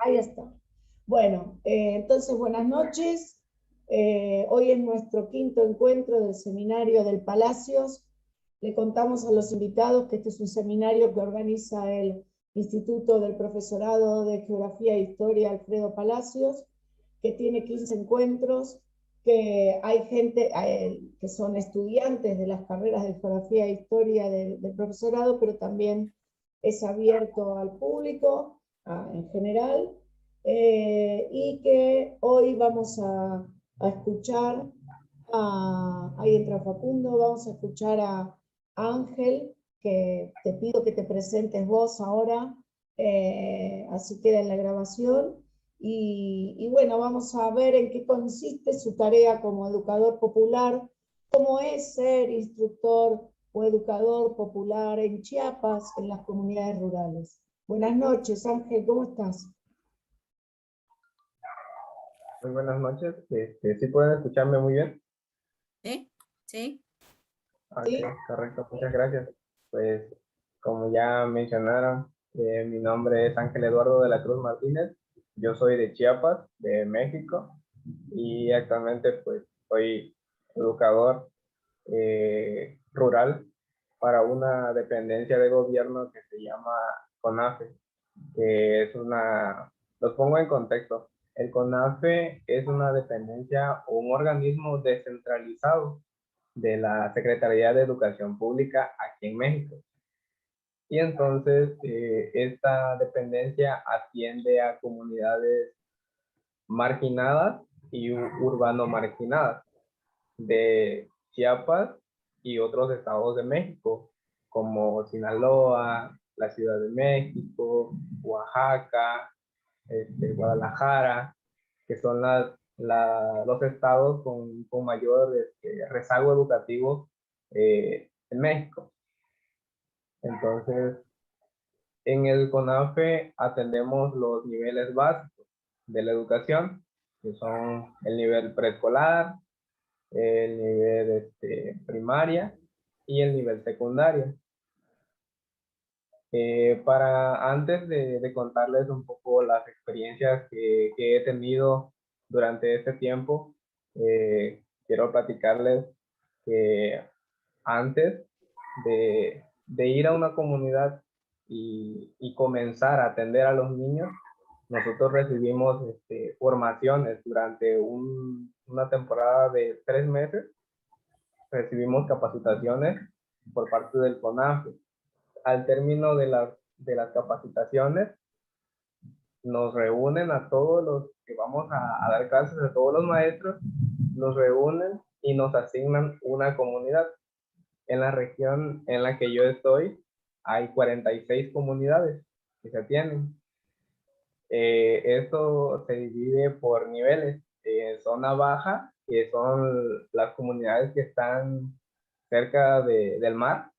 Ahí está. Bueno, entonces buenas noches. Hoy es nuestro quinto encuentro del seminario del Palacios. Le contamos a los invitados que este es un seminario que organiza el Instituto del Profesorado de Geografía e Historia Alfredo Palacios, que tiene 15 encuentros, que hay gente que son estudiantes de las carreras de Geografía e Historia del profesorado, pero también es abierto al público en general, y que hoy vamos a escuchar, ahí entra Facundo, vamos a escuchar a Ángel, que te pido que te presentes vos ahora, así queda en la grabación, y bueno, vamos a ver en qué consiste su tarea como educador popular, cómo es ser instructor o educador popular en Chiapas, en las comunidades rurales. Buenas noches, Ángel, ¿cómo estás? Muy buenas noches. ¿Sí pueden escucharme muy bien? ¿Sí? ¿Sí? Ok, ¿Sí? correcto. Muchas gracias. Pues, como ya mencionaron, mi nombre es Ángel Eduardo de la Cruz Martínez. Yo soy de Chiapas, de México, y actualmente pues soy educador rural para una dependencia de gobierno que se llama CONAFE, que es los pongo en contexto. El CONAFE es una dependencia o un organismo descentralizado de la Secretaría de Educación Pública aquí en México. Y entonces esta dependencia atiende a comunidades marginadas y urbano marginadas de Chiapas y otros estados de México, como Sinaloa, la Ciudad de México, Oaxaca, Guadalajara, que son los estados con mayor rezago educativo en México. Entonces, en el CONAFE atendemos los niveles básicos de la educación, que son el nivel preescolar, el nivel primaria y el nivel secundaria. Para antes de contarles un poco las experiencias que he tenido durante este tiempo, quiero platicarles que antes de ir a una comunidad y comenzar a atender a los niños, nosotros recibimos formaciones durante una temporada de 3 meses. Recibimos capacitaciones por parte del CONAFE. Al término de las capacitaciones, nos reúnen a todos los que vamos a dar clases, a todos los maestros, nos reúnen y nos asignan una comunidad. En la región en la que yo estoy, hay 46 comunidades que se atienden. Esto se divide por niveles. Zona baja, que son las comunidades que están cerca del mar.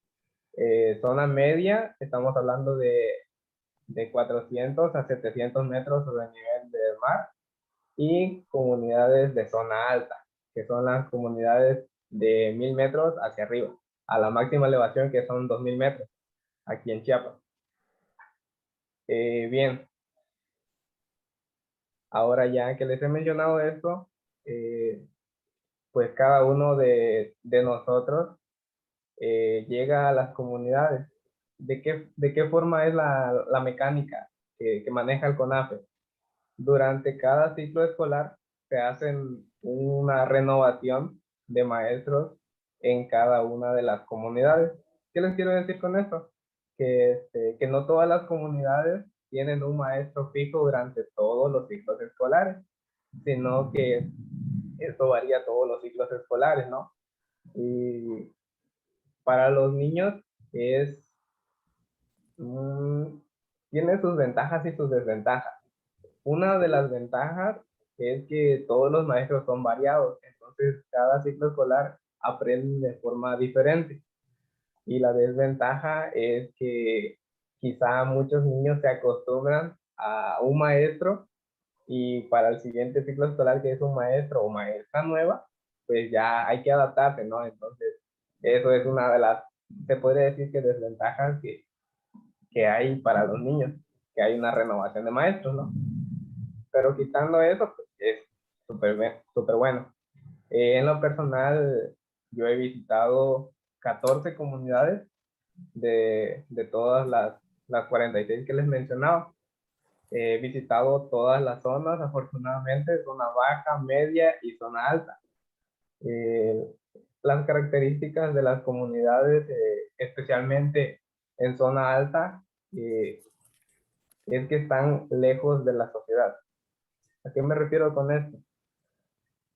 Zona media, estamos hablando de 400 a 700 metros sobre el nivel del mar. Y comunidades de zona alta, que son las comunidades de 1000 metros hacia arriba, a la máxima elevación que son 2000 metros, aquí en Chiapas. Bien, ahora ya que les he mencionado esto, pues cada uno de nosotros llega a las comunidades. ¿De qué forma es la mecánica que maneja el CONAFE? Durante cada ciclo escolar se hacen una renovación de maestros en cada una de las comunidades. ¿Qué les quiero decir con esto? Que no todas las comunidades tienen un maestro fijo durante todos los ciclos escolares, sino que esto varía todos los ciclos escolares, ¿no? Y para los niños es, mm, tiene sus ventajas y sus desventajas. Una de las ventajas es que todos los maestros son variados, entonces cada ciclo escolar aprende de forma diferente. Y la desventaja es que quizá muchos niños se acostumbran a un maestro y para el siguiente ciclo escolar, que es un maestro o maestra nueva, pues ya hay que adaptarse, ¿no? Entonces, eso es una de las, se puede decir que desventajas que hay para los niños, que hay una renovación de maestros, ¿no? pero quitando eso, pues, es súper bueno. En lo personal, yo he visitado 14 comunidades de todas las 46 que les mencionaba. He visitado todas las zonas, afortunadamente, zona baja, media y zona alta. Eh, las características de las comunidades, especialmente en zona alta, eh, es que están lejos de la sociedad. ¿A qué me refiero con esto?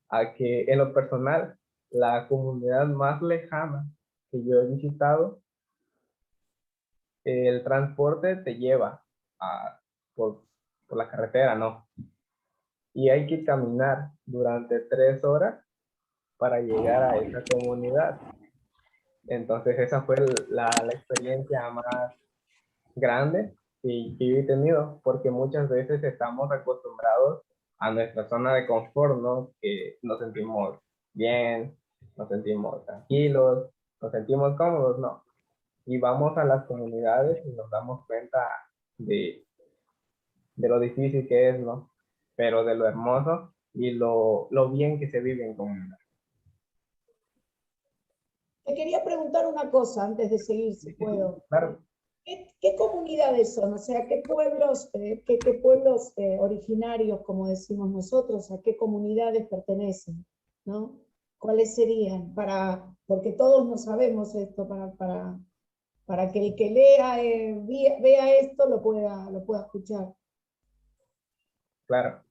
A que en lo personal, la comunidad más lejana que yo he visitado, el transporte te lleva a, por, por la carretera, ¿no? Y hay que caminar durante 3 horas para llegar a esa comunidad. Entonces esa fue la experiencia más grande que yo he tenido, porque muchas veces estamos acostumbrados a nuestra zona de confort, ¿no? Que nos sentimos bien, nos sentimos tranquilos, nos sentimos cómodos, ¿no? Y vamos a las comunidades y nos damos cuenta de, de lo difícil que es, ¿no? Pero de lo hermoso y lo bien que se vive en comunidad. Te quería preguntar una cosa antes de seguir, si Sí, sí, puedo. claro. ¿Qué comunidades son? O sea, ¿qué pueblos, qué pueblos originarios, como decimos nosotros, a qué comunidades pertenecen? ¿No? ¿Cuáles serían? Porque todos no sabemos esto, para que el que lea, vea esto, lo pueda escuchar. Claro.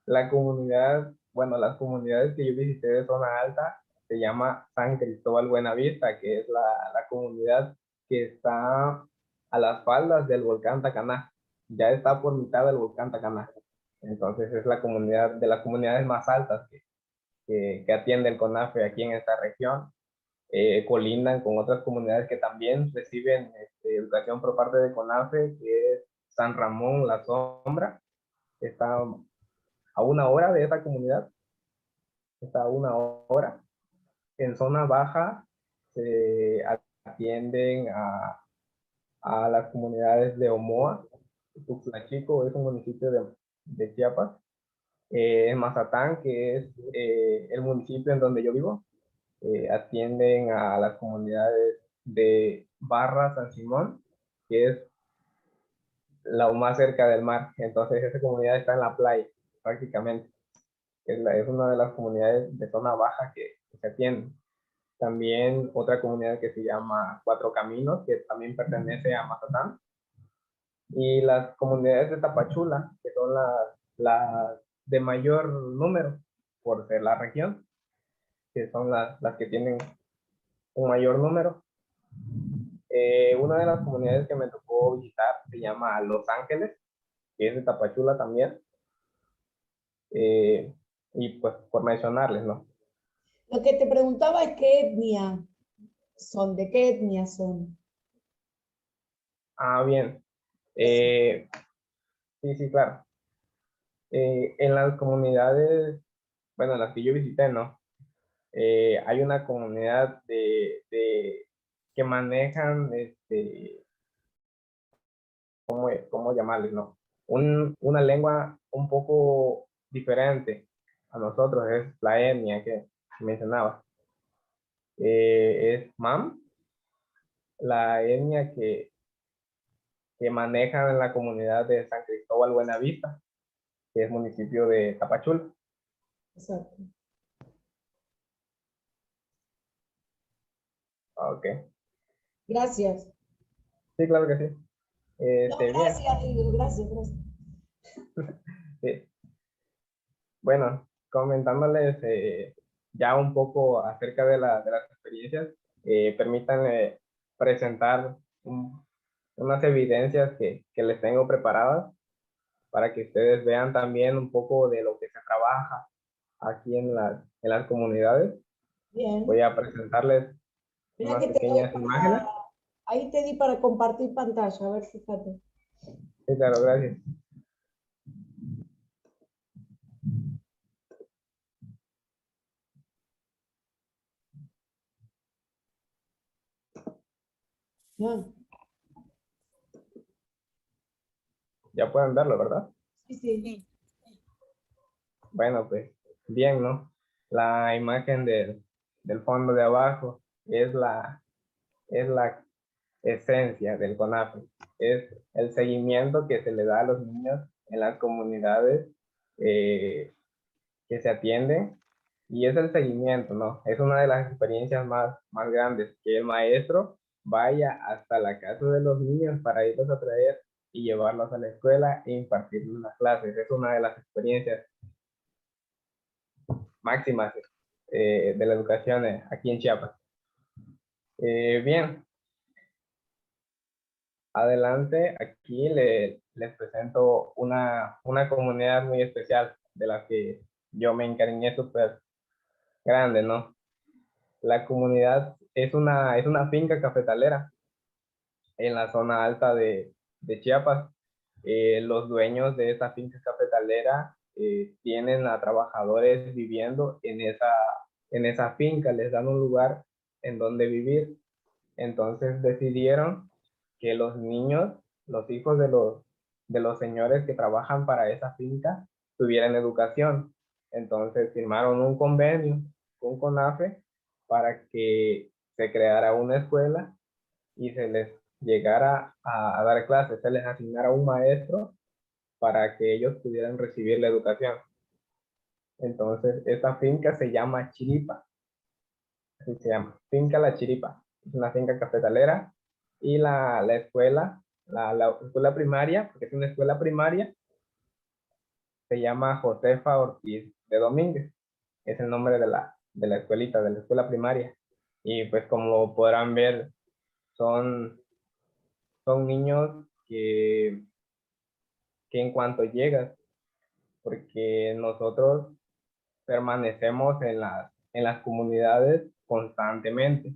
La comunidad, bueno, las comunidades que yo visité de zona alta se llama San Cristóbal Buenavista, que es la comunidad que está a las faldas del volcán Tacaná. Ya está por mitad del volcán Tacaná. Entonces es la comunidad de las comunidades más altas que atiende el CONAFE aquí en esta región. Colindan con otras comunidades que también reciben educación por parte de CONAFE, que es San Ramón La Sombra, está a 1 hora de esa comunidad, está a 1 hora. En zona baja se atienden a las comunidades de Omoa. Tuxtla Chico es un municipio de Chiapas. En Mazatán, que es el municipio en donde yo vivo, atienden a las comunidades de Barra San Simón, que es la más cerca del mar. Entonces esa comunidad está en la playa prácticamente. Es una de las comunidades de zona baja que se atienden. También otra comunidad que se llama Cuatro Caminos, que también pertenece a Mazatán. Y las comunidades de Tapachula, que son las de mayor número por ser la región, que son las que tienen un mayor número. Una de las comunidades que me tocó visitar se llama Los Ángeles, que es de Tapachula también. Y pues por mencionarles, ¿no? Lo que te preguntaba es qué etnia son, de qué etnia son. Ah, bien. Sí, sí, claro. En las comunidades, bueno, en las que yo visité, ¿no? Hay una comunidad que manejan, ¿cómo llamarles, no? Una lengua un poco diferente a nosotros, es la etnia que mencionaba. Es MAM, la etnia que manejan en la comunidad de San Cristóbal Buenavista, que es municipio de Tapachula. Exacto. Ok. Gracias. Sí, claro que sí. No, Bien. gracias, digo, gracias, gracias. Sí. Bueno, comentándoles ya un poco acerca de las experiencias, permítanme presentar unas evidencias que les tengo preparadas para que ustedes vean también un poco de lo que se trabaja aquí en las comunidades. Voy Bien. a presentarles Mira unas que te doy pequeñas imágenes. para, ahí te di para compartir pantalla, a ver, fíjate. Sí, claro, gracias. No, Ya pueden verlo, ¿verdad? sí, sí. Sí. Bueno, pues bien, ¿no? La imagen del fondo de abajo es la esencia del CONAFE. Es el seguimiento que se le da a los niños en las comunidades eh, que se atienden, y es el seguimiento, ¿no? Es una de las experiencias más grandes, que el maestro vaya hasta la casa de los niños para irlos a traer y llevarlos a la escuela e impartirles las clases. Es una de las experiencias máximas de la educación aquí en Chiapas. Bien, adelante, aquí les presento una comunidad muy especial de la que yo me encariñé súper grande, ¿no? La comunidad es una finca cafetalera en la zona alta de Chiapas. Los dueños de esa finca cafetalera tienen a trabajadores viviendo en esa finca, les dan un lugar en donde vivir. Entonces decidieron que los niños, los hijos de los señores que trabajan para esa finca, tuvieran educación. Entonces firmaron un convenio con CONAFE para que se creara una escuela y se les llegara a dar clases, se les asignara un maestro para que ellos pudieran recibir la educación. Entonces, esta finca se llama Chiripa, así se llama, Finca La Chiripa. Es una finca cafetalera, y la escuela, la escuela primaria, porque es una escuela primaria, se llama Josefa Ortiz de Domínguez. Es el nombre de la escuelita, de la escuela primaria. Y pues como podrán ver, son, son niños que en cuanto llegas, porque nosotros permanecemos en las comunidades constantemente.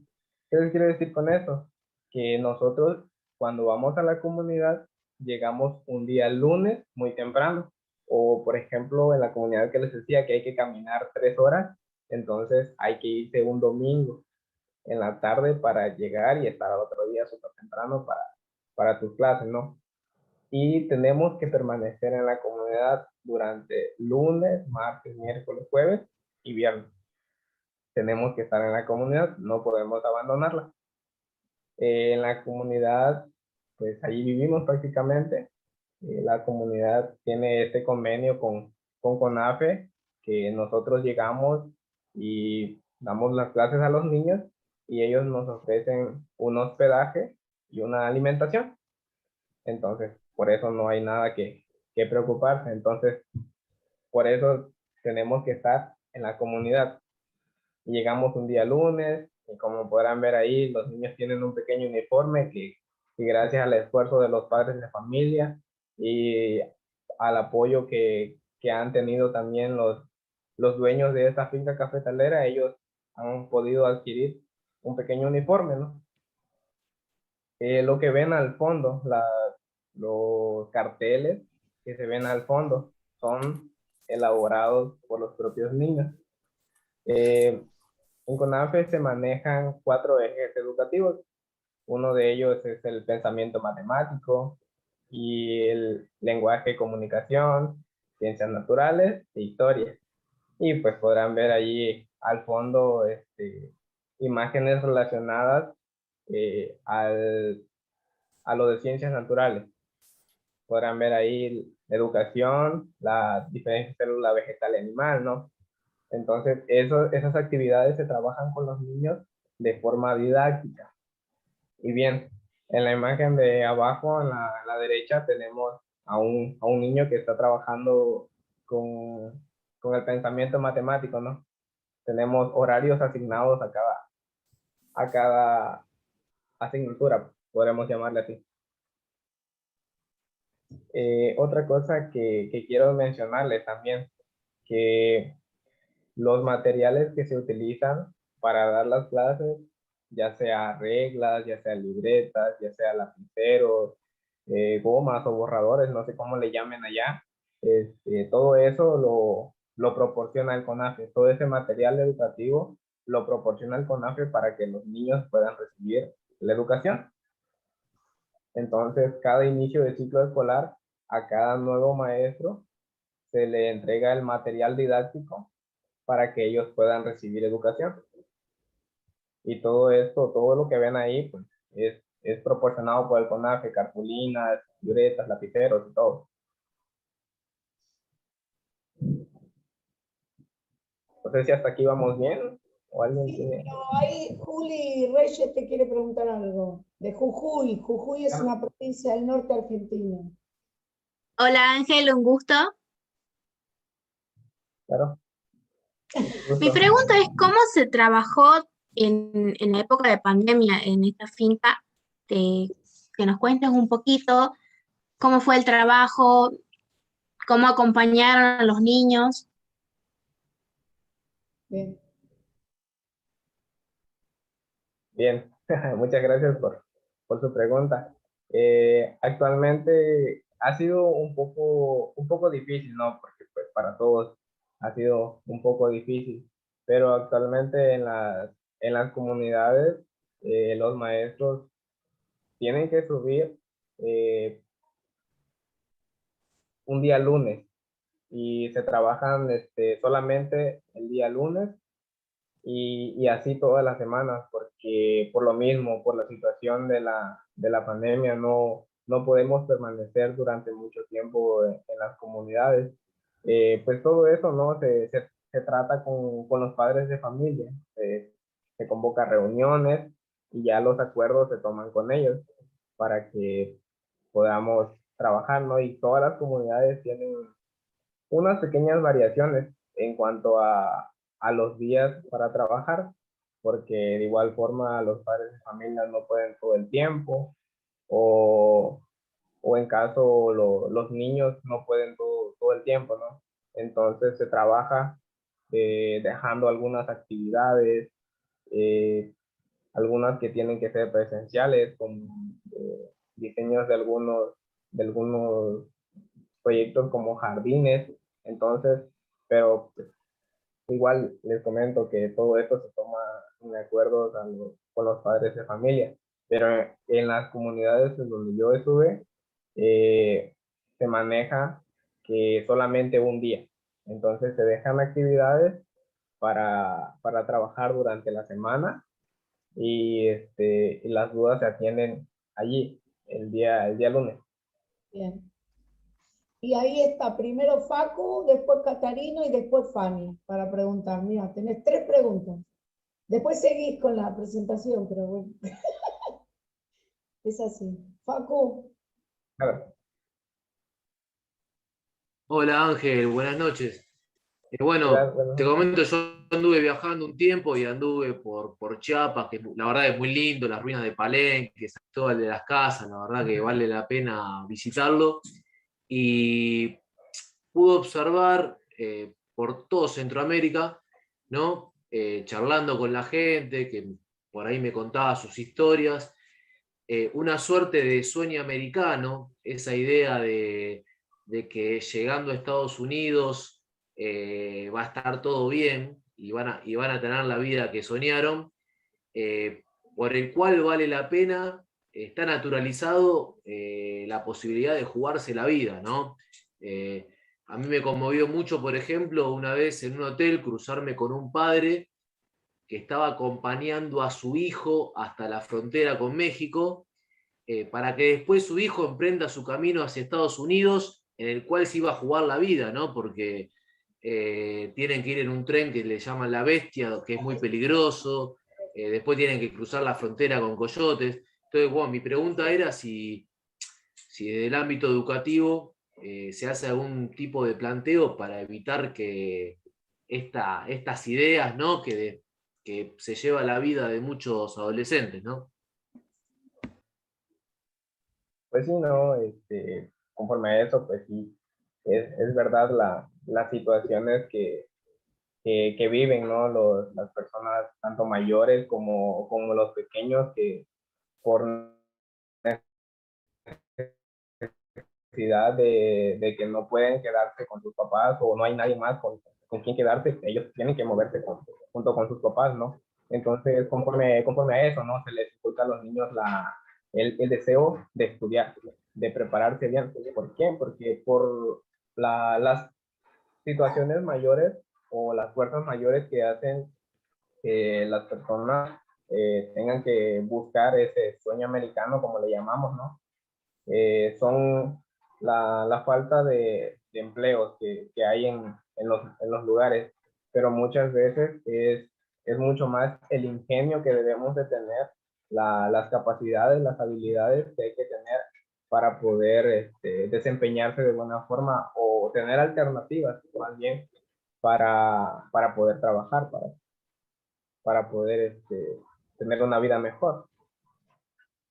¿Qué les quiero decir con eso? Que nosotros, cuando vamos a la comunidad, llegamos un día lunes muy temprano, o por ejemplo en la comunidad que les decía que hay que caminar 3 horas, entonces hay que irse un domingo en la tarde para llegar y estar al otro día súper temprano para tus clases, ¿no? Y tenemos que permanecer en la comunidad durante lunes, martes, miércoles, jueves y viernes. Tenemos que estar en la comunidad, no podemos abandonarla. En la comunidad, pues allí vivimos prácticamente. La comunidad tiene este convenio con CONAFE, que nosotros llegamos y damos las clases a los niños y ellos nos ofrecen un hospedaje y una alimentación. Entonces, por eso no hay nada que preocuparse. Entonces, por eso tenemos que estar en la comunidad. Llegamos un día lunes y como podrán ver ahí, los niños tienen un pequeño uniforme que gracias al esfuerzo de los padres de familia y al apoyo que han tenido también los dueños de esta finca cafetalera, ellos han podido adquirir un pequeño uniforme, ¿no? Lo que ven al fondo, los carteles que se ven al fondo, son elaborados por los propios niños. En CONAFE se manejan 4 ejes educativos. Uno de ellos es el pensamiento matemático y el lenguaje y comunicación, ciencias naturales e historia. Y pues podrán ver allí al fondo imágenes relacionadas a lo de ciencias naturales. Podrán ver ahí educación, la diferencia célula vegetal y animal, ¿no? Entonces, esas actividades se trabajan con los niños de forma didáctica. Y bien, en la imagen de abajo, en la derecha, tenemos a un niño que está trabajando con el pensamiento matemático, ¿no? Tenemos horarios asignados a cada asignatura, podremos llamarle así. Otra cosa que quiero mencionarles también, que los materiales que se utilizan para dar las clases, ya sea reglas, ya sea libretas, ya sea lapiceros, gomas o borradores, no sé cómo le llamen allá, todo eso lo proporciona el CONAFE, todo ese material educativo lo proporciona el CONAFE para que los niños puedan recibir la educación. Entonces, cada inicio de ciclo escolar, a cada nuevo maestro se le entrega el material didáctico para que ellos puedan recibir educación. Y todo esto, todo lo que ven ahí, pues es proporcionado por el CONAFE, cartulinas, libretas, lapiceros y todo. No sé si hasta aquí vamos bien, o alguien Sí, tiene... pero ahí Juli Reyes te quiere preguntar algo. De Jujuy. Jujuy es una provincia del norte argentino. Hola Ángel, un gusto. Claro, Mi gusto. pregunta es, ¿cómo se trabajó en la época de pandemia en esta finca? Que nos cuentes un poquito cómo fue el trabajo, cómo acompañaron a los niños. Bien. Bien, muchas gracias por su pregunta. Actualmente ha sido un poco difícil, ¿no? Porque pues para todos ha sido un poco difícil, pero actualmente en las comunidades los maestros tienen que subir eh, un día lunes y se trabajan solamente el día lunes y así todas las semanas, porque por lo mismo, por la situación de la pandemia, no podemos permanecer durante mucho tiempo en las comunidades. Pues todo eso, ¿no? Se trata con los padres de familia, se convoca reuniones y ya los acuerdos se toman con ellos para que podamos trabajar, ¿no? Y todas las comunidades tienen unas pequeñas variaciones en cuanto a los días para trabajar, porque de igual forma los padres de familia no pueden todo el tiempo, o, o en caso los niños no pueden todo el tiempo, ¿no? Entonces se trabaja dejando algunas actividades, eh, algunas que tienen que ser presenciales, con diseños de algunos proyectos como jardines. Entonces, pero pues, igual les comento que todo esto se toma en acuerdo con los padres de familia, pero en las comunidades en donde yo estuve, eh, se maneja que solamente un día. Entonces se dejan actividades para trabajar durante la semana y las dudas se atienden allí el día lunes. Bien. Y ahí está, primero Facu, después Catarino y después Fanny, para preguntar. Mira, tenés 3 preguntas. Después seguís con la presentación, pero bueno, es así. Facu, A ver, Hola Ángel, buenas noches. hola, Bueno, te bueno, comento, yo anduve viajando un tiempo y anduve por Chiapas, que la verdad es muy lindo, las ruinas de Palenque, San Cristóbal de las Casas, la verdad que vale la pena visitarlo. Y pude observar por todo Centroamérica, ¿no? Charlando con la gente que por ahí me contaba sus historias, una suerte de sueño americano, esa idea de que llegando a Estados Unidos va a estar todo bien y van a tener la vida que soñaron, por el cual vale la pena, está naturalizado la posibilidad de jugarse la vida, ¿no? Eh, a mí me conmovió mucho, por ejemplo, una vez en un hotel cruzarme con un padre que estaba acompañando a su hijo hasta la frontera con México, para que después su hijo emprenda su camino hacia Estados Unidos, en el cual se iba a jugar la vida, ¿no? Porque tienen que ir en un tren que le llaman La Bestia, que es muy peligroso, después tienen que cruzar la frontera con coyotes. Entonces, bueno, mi pregunta era si desde el ámbito educativo se hace algún tipo de planteo para evitar que estas ideas, ¿no? Que se lleva la vida de muchos adolescentes, ¿no? pues sí, no, conforme a eso, pues sí, es verdad las situaciones que viven, ¿no? Las personas, tanto mayores como los pequeños, que por necesidad de que no pueden quedarse con sus papás o no hay nadie más con quien quedarse, ellos tienen que moverse junto con sus papás, ¿no? Entonces, conforme a eso, ¿no? Se les inculca a los niños el deseo de estudiar, de prepararse bien. ¿Por qué? Porque por las situaciones mayores o las fuerzas mayores que hacen que las personas tengan que buscar ese sueño americano, como le llamamos, ¿no? Son la falta de empleos que hay en los lugares, pero muchas veces es mucho más el ingenio que debemos de tener, las capacidades, las habilidades que hay que tener para poder desempeñarse de buena forma o tener alternativas más bien para poder trabajar, para poder tener una vida mejor.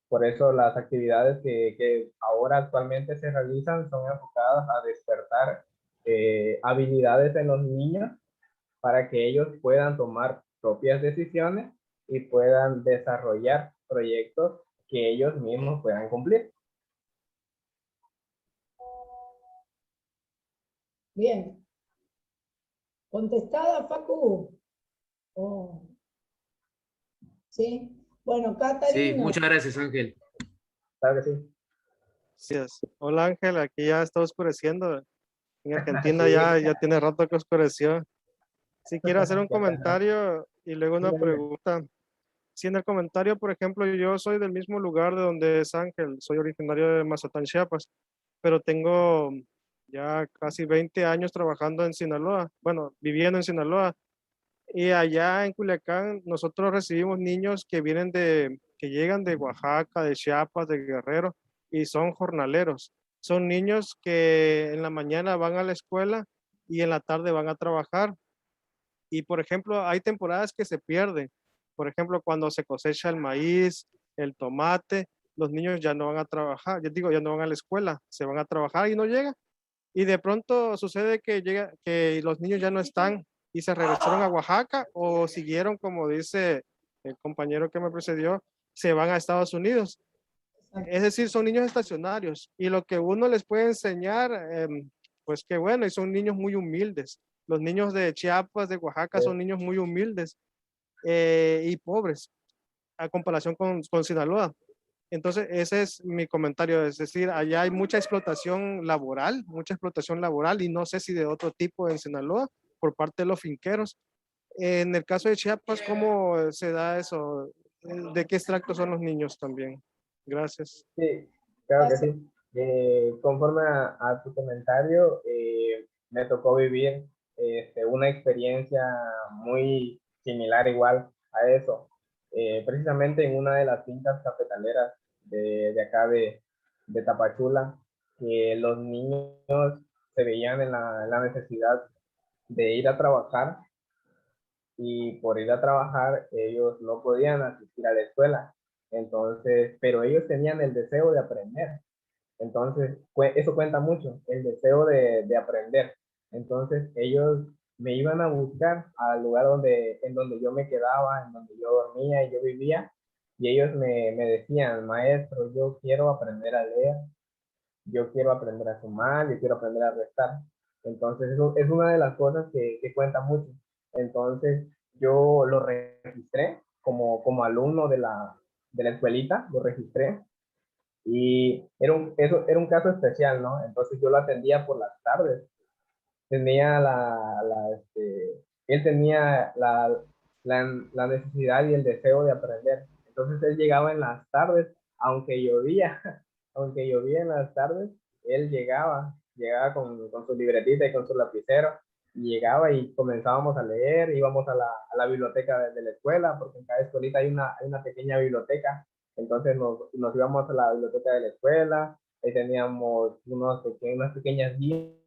Por eso las actividades que ahora actualmente se realizan son enfocadas a despertar habilidades en los niños para que ellos puedan tomar propias decisiones y puedan desarrollar proyectos que ellos mismos puedan cumplir. Bien. ¿Contestada, Facu? Oh. ¿Sí? Bueno, Sí, Catarina. muchas gracias, Ángel. Claro que sí. Gracias. Hola Ángel, aquí ya está oscureciendo. En Argentina Sí. ya tiene rato que oscureció. Sí, quiero hacer un Qué pena. comentario y luego una Dime, dime. pregunta. Si en el comentario, por ejemplo, yo soy del mismo lugar de donde es Ángel, soy originario de Mazatán, Chiapas, pero tengo ya casi 20 años trabajando en Sinaloa, bueno, viviendo en Sinaloa. Y allá en Culiacán nosotros recibimos niños que que llegan de Oaxaca, de Chiapas, de Guerrero y son jornaleros. Son niños que en la mañana van a la escuela y en la tarde van a trabajar. Y por ejemplo, hay temporadas que se pierden. Por ejemplo, cuando se cosecha el maíz, el tomate, los niños ya no van a trabajar, yo digo, ya no van a la escuela, se van a trabajar y no llegan. Y de pronto sucede que los niños ya no están y se regresaron a Oaxaca o siguieron, como dice el compañero que me precedió, se van a Estados Unidos. Es decir, son niños estacionarios y lo que uno les puede enseñar, pues qué bueno, y son niños muy humildes. Los niños de Chiapas, de Oaxaca, son niños muy humildes y pobres a comparación con Sinaloa. Entonces, ese es mi comentario, es decir, allá hay mucha explotación laboral y no sé si de otro tipo en Sinaloa por parte de los finqueros. En el caso de Chiapas, ¿cómo se da eso? ¿De qué extracto son los niños también? Gracias. Sí, claro que sí. Conforme a tu comentario, me tocó vivir una experiencia muy similar igual a eso. Precisamente en una de las fincas cafetaleras de acá de Tapachula, que los niños se veían en la necesidad de ir a trabajar y por ir a trabajar ellos no podían asistir a la escuela. Entonces, pero ellos tenían el deseo de aprender. Entonces, eso cuenta mucho, el deseo de aprender. Entonces, ellos me iban a buscar al lugar en donde yo me quedaba, en donde yo dormía y yo vivía, y ellos me decían, maestro, yo quiero aprender a leer, yo quiero aprender a sumar, yo quiero aprender a restar. Entonces, eso es una de las cosas que cuenta mucho. Entonces, yo lo registré como alumno de la escuelita, lo registré y eso era un caso especial, ¿no? Entonces yo lo atendía por las tardes. Tenía él tenía la necesidad y el deseo de aprender. Entonces él llegaba en las tardes, aunque llovía, aunque llovía en las tardes, él llegaba con su libretita y con su lapicero, y llegaba y comenzábamos a leer, íbamos a la biblioteca de la escuela, porque en cada escuelita hay una pequeña biblioteca, entonces nos íbamos a la biblioteca de la escuela, ahí teníamos unas pequeñas guías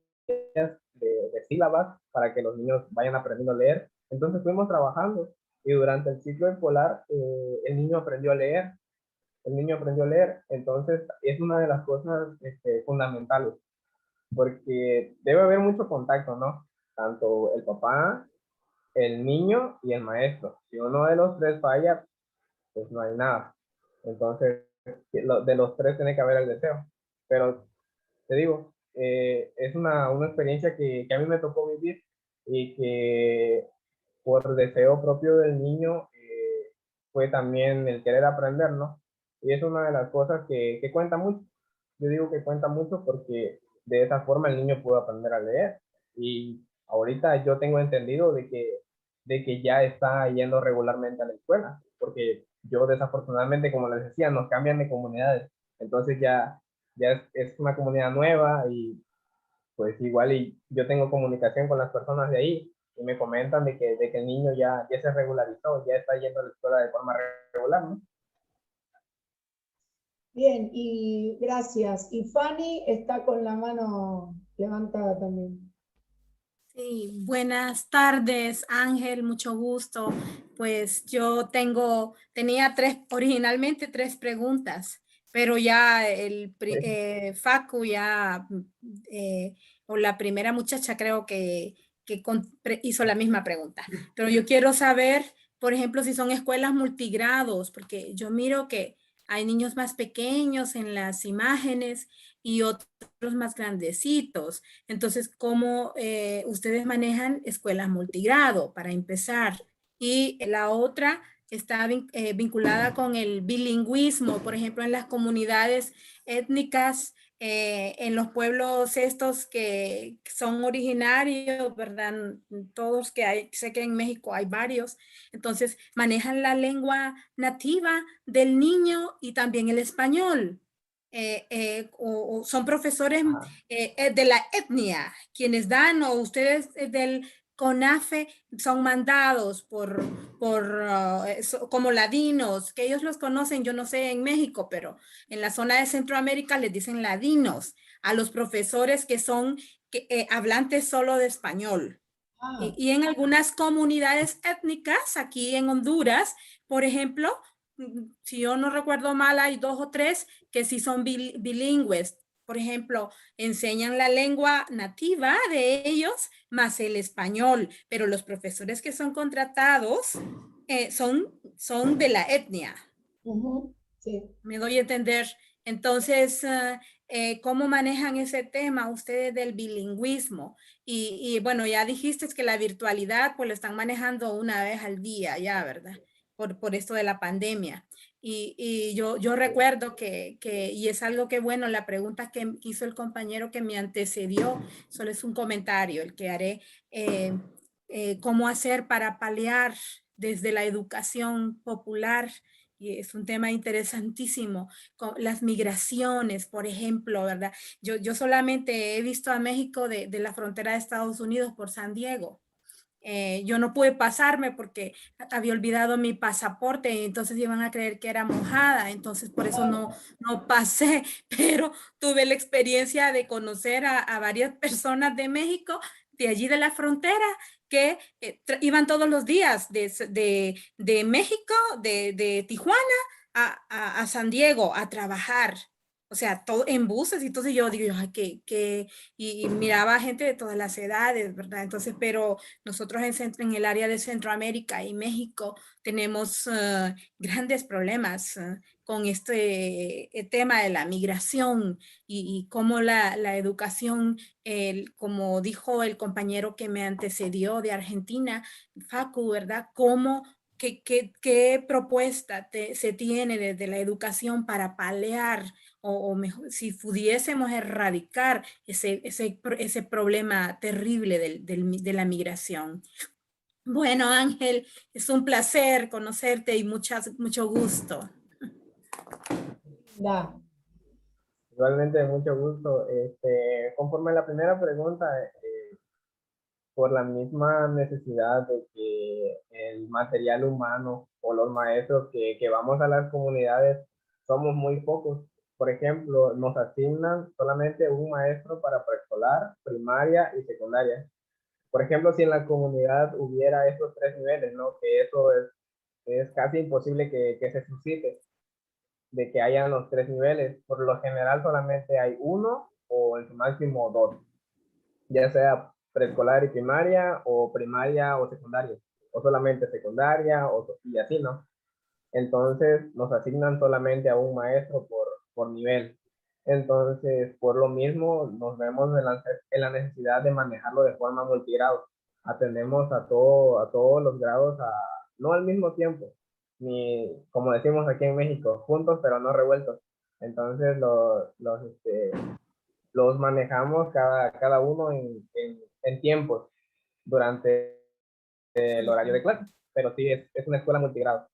de sílabas para que los niños vayan aprendiendo a leer. Entonces fuimos trabajando y durante el ciclo escolar el niño aprendió a leer, entonces es una de las cosas fundamentales, porque debe haber mucho contacto, ¿no? Tanto el papá, el niño y el maestro. Si uno de los tres falla, pues no hay nada. Entonces, de los tres tiene que haber el deseo. Pero te digo, es una experiencia que a mí me tocó vivir y que por deseo propio del niño fue también el querer aprender, ¿no? Y es una de las cosas que cuenta mucho. Yo digo que cuenta mucho porque de esa forma el niño pudo aprender a leer. Y ahorita yo tengo entendido de que ya está yendo regularmente a la escuela, porque yo desafortunadamente, como les decía, nos cambian de comunidades, entonces ya es una comunidad nueva y pues igual y yo tengo comunicación con las personas de ahí y me comentan de que el niño ya se regularizó, ya está yendo a la escuela de forma regular, ¿no? Bien, y gracias. Y Fanny está con la mano levantada también. Sí, buenas tardes, Ángel, mucho gusto. Pues yo tenía originalmente tres preguntas, pero ya Facu ya, o la primera muchacha creo que hizo la misma pregunta. Pero yo quiero saber, por ejemplo, si son escuelas multigrados, porque yo miro que hay niños más pequeños en las imágenes y otros más grandecitos. Entonces, ¿cómo ustedes manejan escuelas multigrado para empezar? Y la otra está vinculada con el bilingüismo, por ejemplo, en las comunidades étnicas, en los pueblos estos que son originarios, ¿verdad? Todos que hay, sé que en México hay varios, entonces manejan la lengua nativa del niño y también el español. O son profesores Ajá. de la etnia quienes dan, o ustedes del CONAFE son mandados como ladinos, que ellos los conocen, yo no sé en México, pero en la zona de Centroamérica les dicen ladinos a los profesores que son hablantes solo de español. Ah, Y en algunas comunidades étnicas, aquí en Honduras, por ejemplo, si yo no recuerdo mal, hay 2 o 3 que sí son bilingües. Por ejemplo, enseñan la lengua nativa de ellos más el español, pero los profesores que son contratados son de la etnia. ujú, sí. Me doy a entender. Entonces, ¿cómo manejan ese tema ustedes del bilingüismo? Y bueno, ya dijiste que la virtualidad pues lo están manejando una vez al día ya, ¿verdad? Por esto de la pandemia. Y yo recuerdo y es algo que, bueno, la pregunta que hizo el compañero que me antecedió, solo es un comentario, el que haré, cómo hacer para paliar desde la educación popular, y es un tema interesantísimo, con las migraciones, por ejemplo, ¿verdad? Yo solamente he visto a México de la frontera de Estados Unidos por San Diego. Yo no pude pasarme porque había olvidado mi pasaporte y entonces iban a creer que era mojada, entonces por eso no pasé, pero tuve la experiencia de conocer a varias personas de México, de allí de la frontera, que iban todos los días de México, de Tijuana a San Diego a trabajar. O sea, todo en buses, y entonces yo digo, ay, y miraba gente de todas las edades, ¿verdad? Entonces, pero nosotros en el área de Centroamérica y México tenemos grandes problemas con este tema de la migración y cómo la educación, como dijo el compañero que me antecedió de Argentina, Facu, ¿verdad? ¿Qué propuesta se tiene desde la educación para paliar o mejor, si pudiésemos erradicar ese problema terrible de la migración? Bueno, Ángel, es un placer conocerte y mucho gusto. Da. Igualmente, mucho gusto. Conforme a la primera pregunta, por la misma necesidad de que el material humano o los maestros que vamos a las comunidades somos muy pocos. Por ejemplo, nos asignan solamente un maestro para preescolar, primaria y secundaria. Por ejemplo, si en la comunidad hubiera estos tres niveles, ¿no? Que eso es casi imposible que se suscite, de que hayan los tres niveles. Por lo general solamente hay uno o en su máximo dos, ya sea preescolar y primaria o secundaria, o solamente secundaria, y así, ¿no? Entonces nos asignan solamente a un maestro por nivel. Entonces, por lo mismo, nos vemos en la necesidad de manejarlo de forma multigrado. Atendemos a todos los grados, no al mismo tiempo, ni como decimos aquí en México, juntos pero no revueltos. Entonces, los manejamos cada uno en tiempos. durante el horario de clase, pero sí es una escuela multigrado.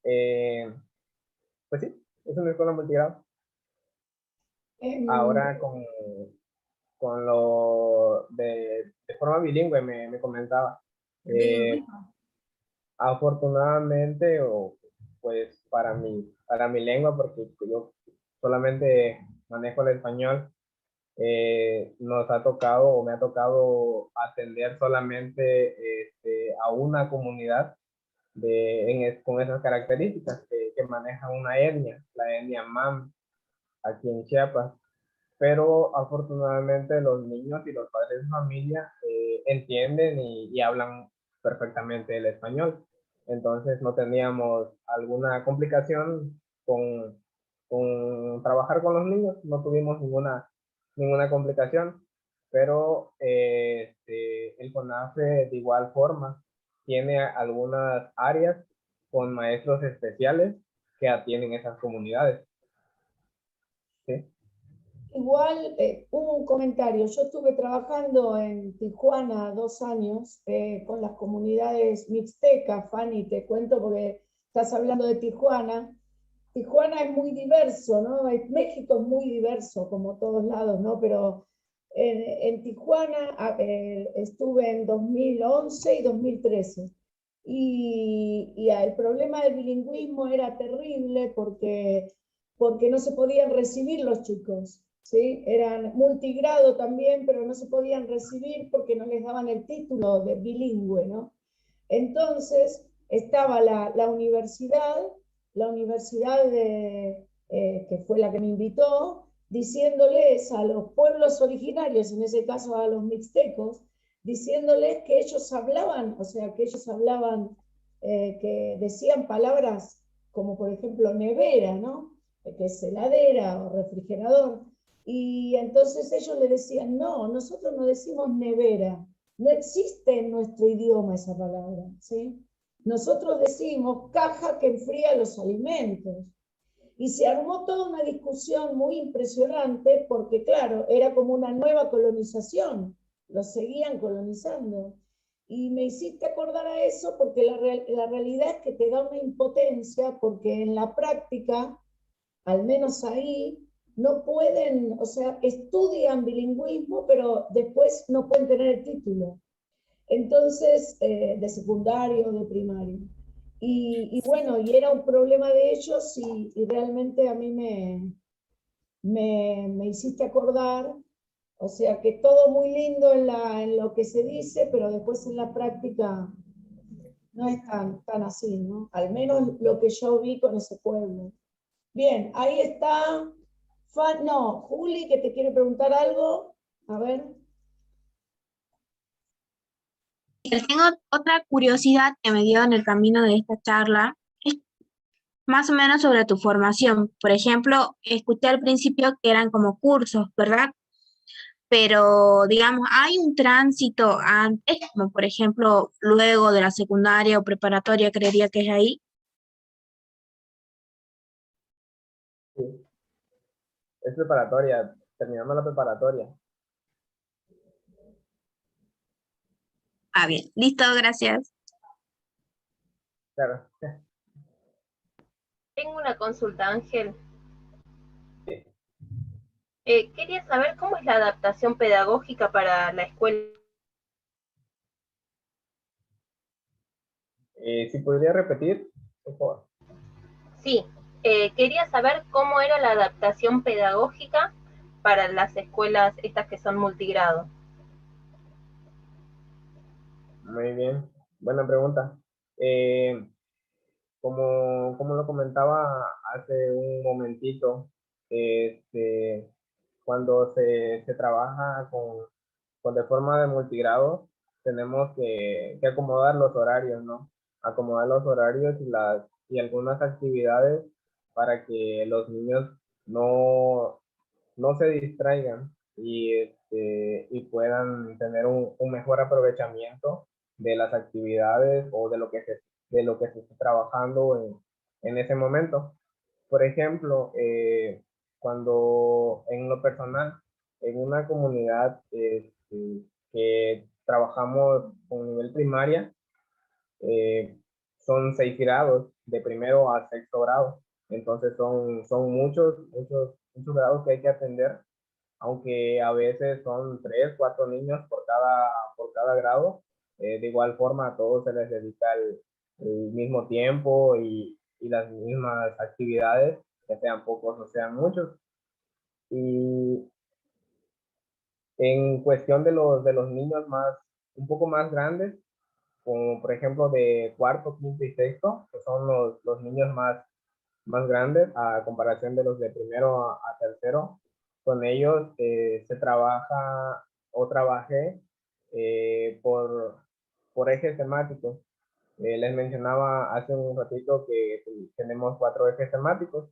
Pues sí, es una escuela multigrado. Ahora con lo de forma bilingüe me comentaba. Bilingüismo. Afortunadamente, o pues para mi lengua, porque yo solamente manejo el español, nos ha tocado o me ha tocado atender solamente a una comunidad con esas características que maneja una etnia, la etnia MAM, aquí en Chiapas. Pero afortunadamente los niños y los padres de familia entienden y hablan perfectamente el español. Entonces no teníamos alguna complicación con trabajar con los niños, no tuvimos ninguna complicación, pero el CONAFE de igual forma tiene algunas áreas con maestros especiales que atienden esas comunidades. ¿Sí? Igual, un comentario. Yo estuve trabajando en Tijuana 2 años con las comunidades mixtecas, Fanny, te cuento porque estás hablando de Tijuana. Tijuana es muy diverso, ¿no? México es muy diverso, como todos lados, ¿no? Pero en Tijuana estuve en 2011 y 2013. Y el problema del bilingüismo era terrible porque no se podían recibir los chicos, ¿sí? Eran multigrado también, pero no se podían recibir porque no les daban el título de bilingüe, ¿no? Entonces estaba la universidad que fue la que me invitó, diciéndoles a los pueblos originarios, en ese caso a los mixtecos, diciéndoles que ellos hablaban, o sea, que ellos hablaban, que decían palabras como por ejemplo nevera, ¿no? Que es heladera o refrigerador. Y entonces ellos le decían, no, nosotros no decimos nevera, no existe en nuestro idioma esa palabra, ¿sí? Nosotros decimos caja que enfría los alimentos. Y se armó toda una discusión muy impresionante porque, claro, era como una nueva colonización, los seguían colonizando. Y me hiciste acordar a eso porque la realidad es que te da una impotencia porque en la práctica, al menos ahí, no pueden, o sea, estudian bilingüismo, pero después no pueden tener el título. Entonces, de secundario, de primario. Y bueno, y era un problema de ellos y realmente a mí me hiciste acordar, o sea que todo muy lindo en lo que se dice, pero después en la práctica no es tan así, ¿no? Al menos lo que yo vi con ese pueblo. Bien, ahí está. No, Juli, que te quiere preguntar algo. A ver. Tengo otra curiosidad que me dio en el camino de esta charla, es más o menos sobre tu formación. Por ejemplo, escuché al principio que eran como cursos, ¿verdad? Pero, digamos, hay un tránsito antes, como por ejemplo, luego de la secundaria o preparatoria, creería que es ahí. Sí, es preparatoria, terminando la preparatoria. Ah, bien, listo, gracias. Claro. Tengo una consulta, Ángel. Sí. Quería saber cómo es la adaptación pedagógica para la escuela. Si podría repetir, por favor. Sí, quería saber cómo era la adaptación pedagógica para las escuelas estas que son multigrado. Muy bien, buena pregunta. Eh, como lo comentaba hace un momentito, cuando se trabaja con de forma de multigrado, tenemos que acomodar los horarios, ¿no? Acomodar los horarios y algunas actividades para que los niños no se distraigan y puedan tener un mejor aprovechamiento de las actividades o de lo que se está trabajando en ese momento. Por ejemplo, cuando en lo personal, en una comunidad que trabajamos con nivel primaria. Son 6 grados, de primero a sexto grado. Entonces son muchos grados que hay que atender, aunque a veces son 3, 4 niños por cada grado. De igual forma a todos se les dedica el mismo tiempo y las mismas actividades, que sean pocos o sean muchos. Y en cuestión de los niños un poco más grandes, como por ejemplo de cuarto, quinto y sexto, que son los niños más grandes a comparación de los de primero a tercero, con ellos se trabaja o trabajé por ejes temáticos. Les mencionaba hace un ratito que tenemos 4 ejes temáticos,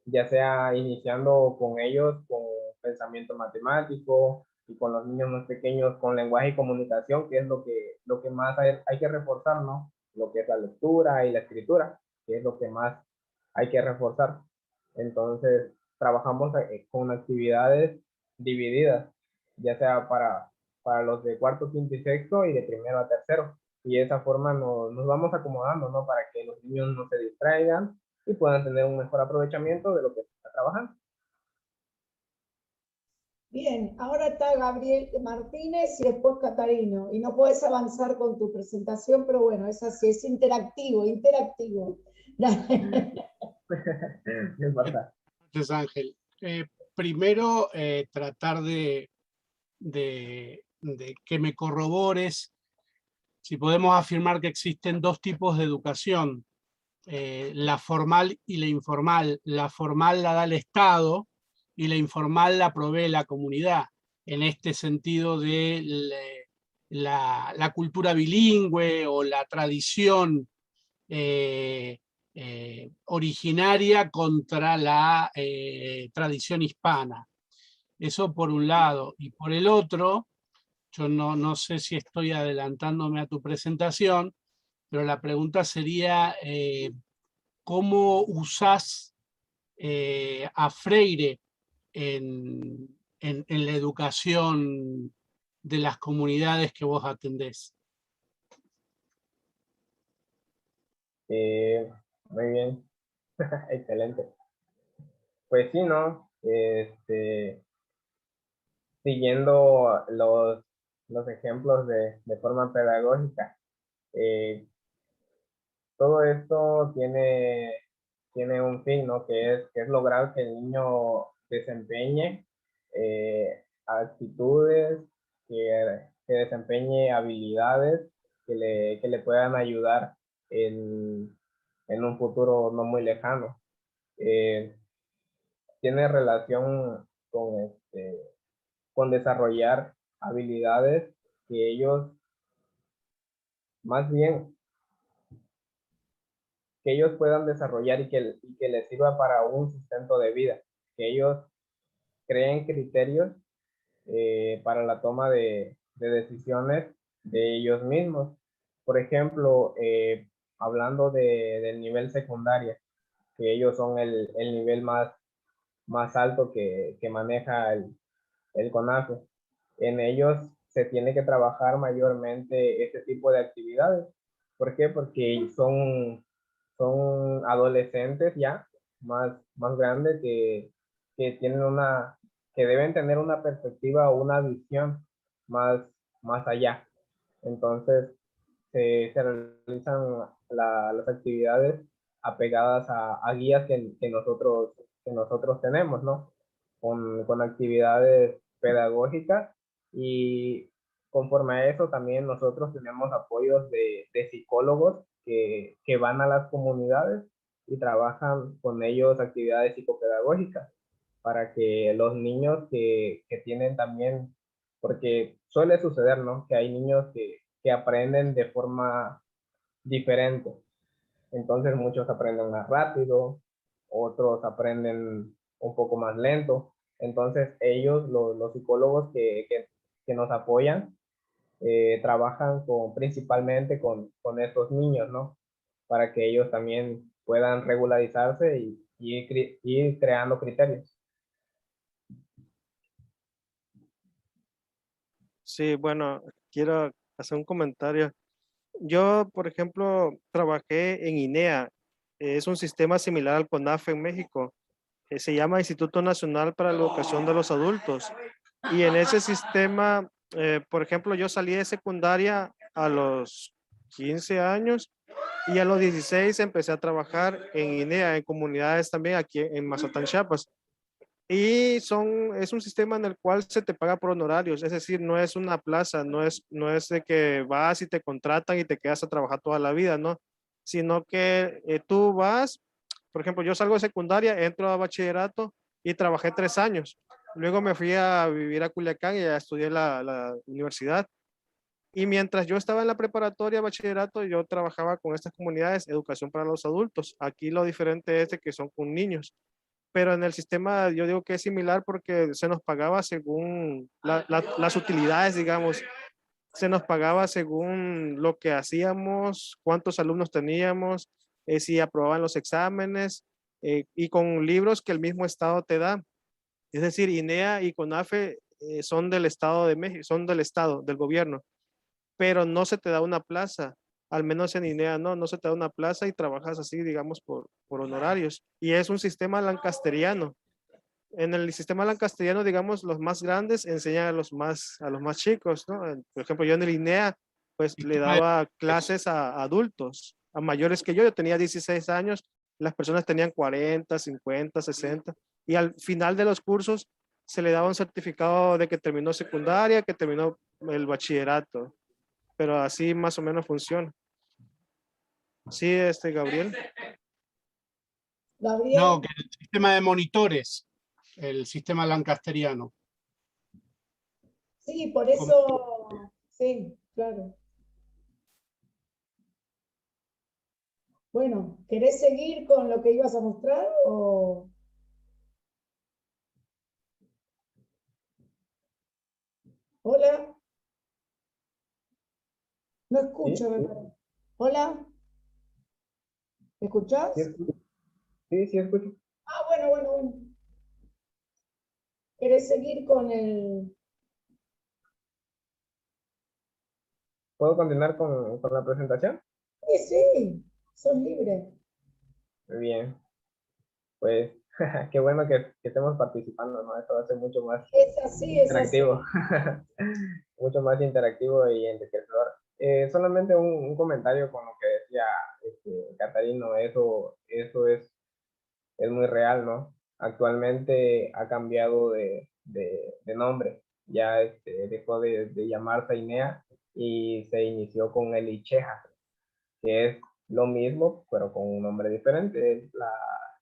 ya sea iniciando con ellos con pensamiento matemático y con los niños más pequeños con lenguaje y comunicación, que es lo que más hay que reforzar, ¿no? Lo que es la lectura y la escritura, que es lo que más hay que reforzar. Entonces, trabajamos con actividades divididas, ya sea para los de cuarto, quinto y sexto y de primero a tercero. Y de esa forma nos vamos acomodando, ¿no? Para que los niños no se distraigan y puedan tener un mejor aprovechamiento de lo que se está trabajando. Bien, ahora está Gabriel Martínez y después Catarino. Y no puedes avanzar con tu presentación, pero bueno, es así, es interactivo, interactivo. Es verdad. Gracias, Ángel. Primero, tratar de que me corrobores si podemos afirmar que existen 2 tipos de educación, la formal y la informal. La formal la da el Estado y la informal la provee la comunidad, en este sentido de la cultura bilingüe o la tradición originaria contra la tradición hispana. Eso por un lado. Y por el otro, yo no sé si estoy adelantándome a tu presentación, pero la pregunta sería, ¿cómo usás a Freire en la educación de las comunidades que vos atendés? Muy bien, excelente. Pues sí, ¿no? Siguiendo los ejemplos de forma pedagógica, todo esto tiene un fin, ¿no? Que es lograr que el niño desempeñe actitudes, que desempeñe habilidades que le puedan ayudar en un futuro no muy lejano. Tiene relación con desarrollar habilidades que ellos, más bien, que ellos puedan desarrollar y que les sirva para un sustento de vida, que ellos creen criterios para la toma de decisiones de ellos mismos. Por ejemplo, hablando del nivel secundaria, que ellos son el nivel más alto que maneja el CONAFE. En ellos se tiene que trabajar mayormente este tipo de actividades. ¿Por qué? Porque son adolescentes ya más grandes que tienen que deben tener una perspectiva o una visión más allá. Entonces, se realizan las actividades apegadas a guías que nosotros tenemos, ¿no? Con actividades pedagógicas y conforme a eso también nosotros tenemos apoyos de psicólogos que van a las comunidades y trabajan con ellos actividades psicopedagógicas para que los niños que tienen también, porque suele suceder, ¿no? Que hay niños que aprenden de forma diferente. Entonces muchos aprenden más rápido, otros aprenden un poco más lento. Entonces ellos, los psicólogos que nos apoyan, trabajan principalmente con estos niños, ¿no? Para que ellos también puedan regularizarse y ir creando criterios. Sí, bueno, quiero hacer un comentario. Yo, por ejemplo, trabajé en INEA. Es un sistema similar al CONAFE en México. Se llama Instituto Nacional para la Educación de los Adultos. Y en ese sistema, por ejemplo, yo salí de secundaria a los 15 años y a los 16 empecé a trabajar en INEA, en comunidades también aquí en Mazatán, Chiapas. Y es un sistema en el cual se te paga por honorarios, es decir, no es una plaza, no es de que vas y te contratan y te quedas a trabajar toda la vida, ¿no? Sino que tú vas, por ejemplo, yo salgo de secundaria, entro a bachillerato y trabajé 3 años. Luego me fui a vivir a Culiacán y ya estudié la universidad. Y mientras yo estaba en la preparatoria, bachillerato, yo trabajaba con estas comunidades, educación para los adultos. Aquí lo diferente es de que son con niños, pero en el sistema yo digo que es similar porque se nos pagaba según las utilidades, digamos, se nos pagaba según lo que hacíamos, cuántos alumnos teníamos, si aprobaban los exámenes, y con libros que el mismo estado te da. Es decir, INEA y CONAFE son del Estado de México, son del Estado, del gobierno, pero no se te da una plaza. Al menos en INEA no se te da una plaza y trabajas así, digamos, por honorarios. Y es un sistema lancasteriano. En el sistema lancasteriano, digamos, los más grandes enseñan a los más chicos, ¿no? Por ejemplo, yo en el INEA, pues le daba clases a adultos, a mayores que yo tenía 16 años, las personas tenían 40, 50, 60, y al final de los cursos se le daba un certificado de que terminó secundaria, que terminó el bachillerato, pero así más o menos funciona. Sí, Gabriel. Gabriel, No, que el sistema de monitores, el sistema lancasteriano. sí, por eso, sí, claro. Bueno, ¿querés seguir con lo que ibas a mostrar o...? Hola, no escucho, ¿Sí? me parece. Hola, ¿me ¿Sí escuchás? escucho? Sí, sí escucho. Ah, bueno, bueno, bueno. ¿Querés seguir con el...? ¿Puedo continuar con la presentación? Sí, sí, sos libre. Muy bien, pues qué bueno que estemos participando, ¿no? Esto va a ser mucho más Es así, es así. interactivo, mucho más interactivo y enriquecedor. Solamente un comentario con lo que decía Catarino, eso es muy real, ¿no? Actualmente ha cambiado de nombre, ya dejó de llamarse INEA y se inició con el ICHEJA, que es lo mismo, pero con un nombre diferente.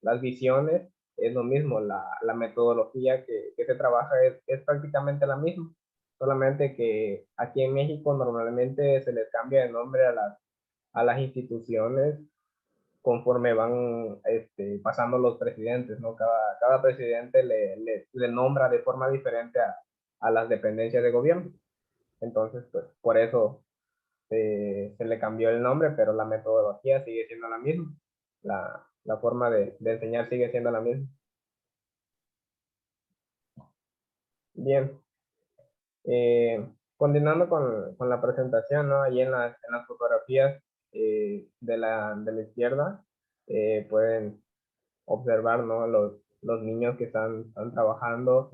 Las visiones es lo mismo, la metodología que se trabaja es prácticamente la misma, solamente que aquí en México normalmente se les cambia de nombre a las instituciones conforme van pasando los presidentes, ¿no? Cada presidente le nombra de forma diferente a las dependencias de gobierno. Entonces, pues, por eso se le cambió el nombre, pero la metodología sigue siendo la misma. La forma de enseñar sigue siendo la misma. Bien. Continuando con la presentación, ¿no? Ahí en las fotografías de la izquierda pueden observar, ¿no? Los niños que están trabajando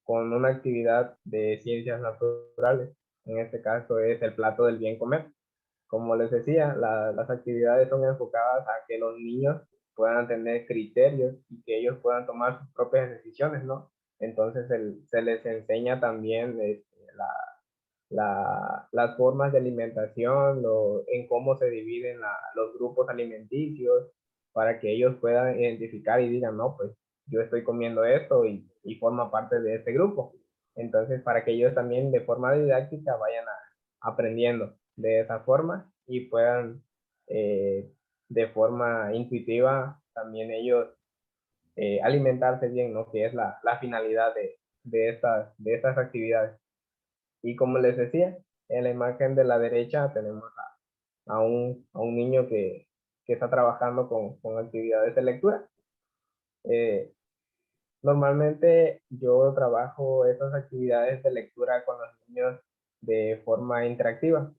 con una actividad de ciencias naturales. En este caso es el plato del bien comer. Como les decía, las actividades son enfocadas a que los niños puedan tener criterios y que ellos puedan tomar sus propias decisiones, ¿no? Entonces se les enseña también las formas de alimentación, en cómo se dividen los grupos alimenticios, para que ellos puedan identificar y digan, no, pues yo estoy comiendo esto y forma parte de este grupo. Entonces, para que ellos también de forma didáctica vayan aprendiendo de esa forma y puedan de forma intuitiva también ellos alimentarse bien, ¿no? Que es la finalidad de estas actividades. Y como les decía, en la imagen de la derecha tenemos a un niño que está trabajando con actividades de lectura. Normalmente yo trabajo esas actividades de lectura con los niños de forma interactiva.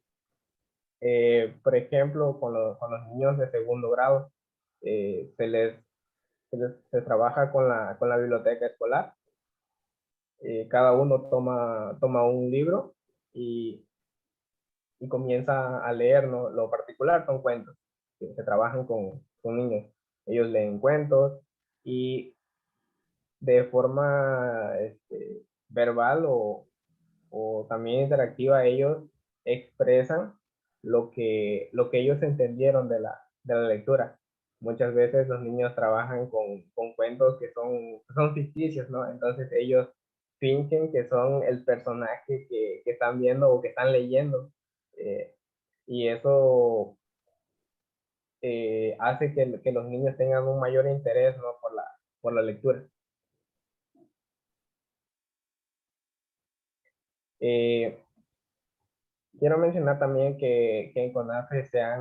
Por ejemplo, con los niños de segundo grado, se trabaja con la biblioteca escolar. Cada uno toma un libro y comienza a leer, ¿no? Lo particular son cuentos que se trabajan con niños. Ellos leen cuentos y de forma verbal o también interactiva ellos expresan lo que ellos entendieron de la lectura. Muchas veces los niños trabajan con cuentos que son ficticios, ¿no? Entonces ellos fingen que son el personaje que están viendo o que están leyendo. Y eso hace que los niños tengan un mayor interés, ¿no? por la lectura. Quiero mencionar también que en CONAFE se ha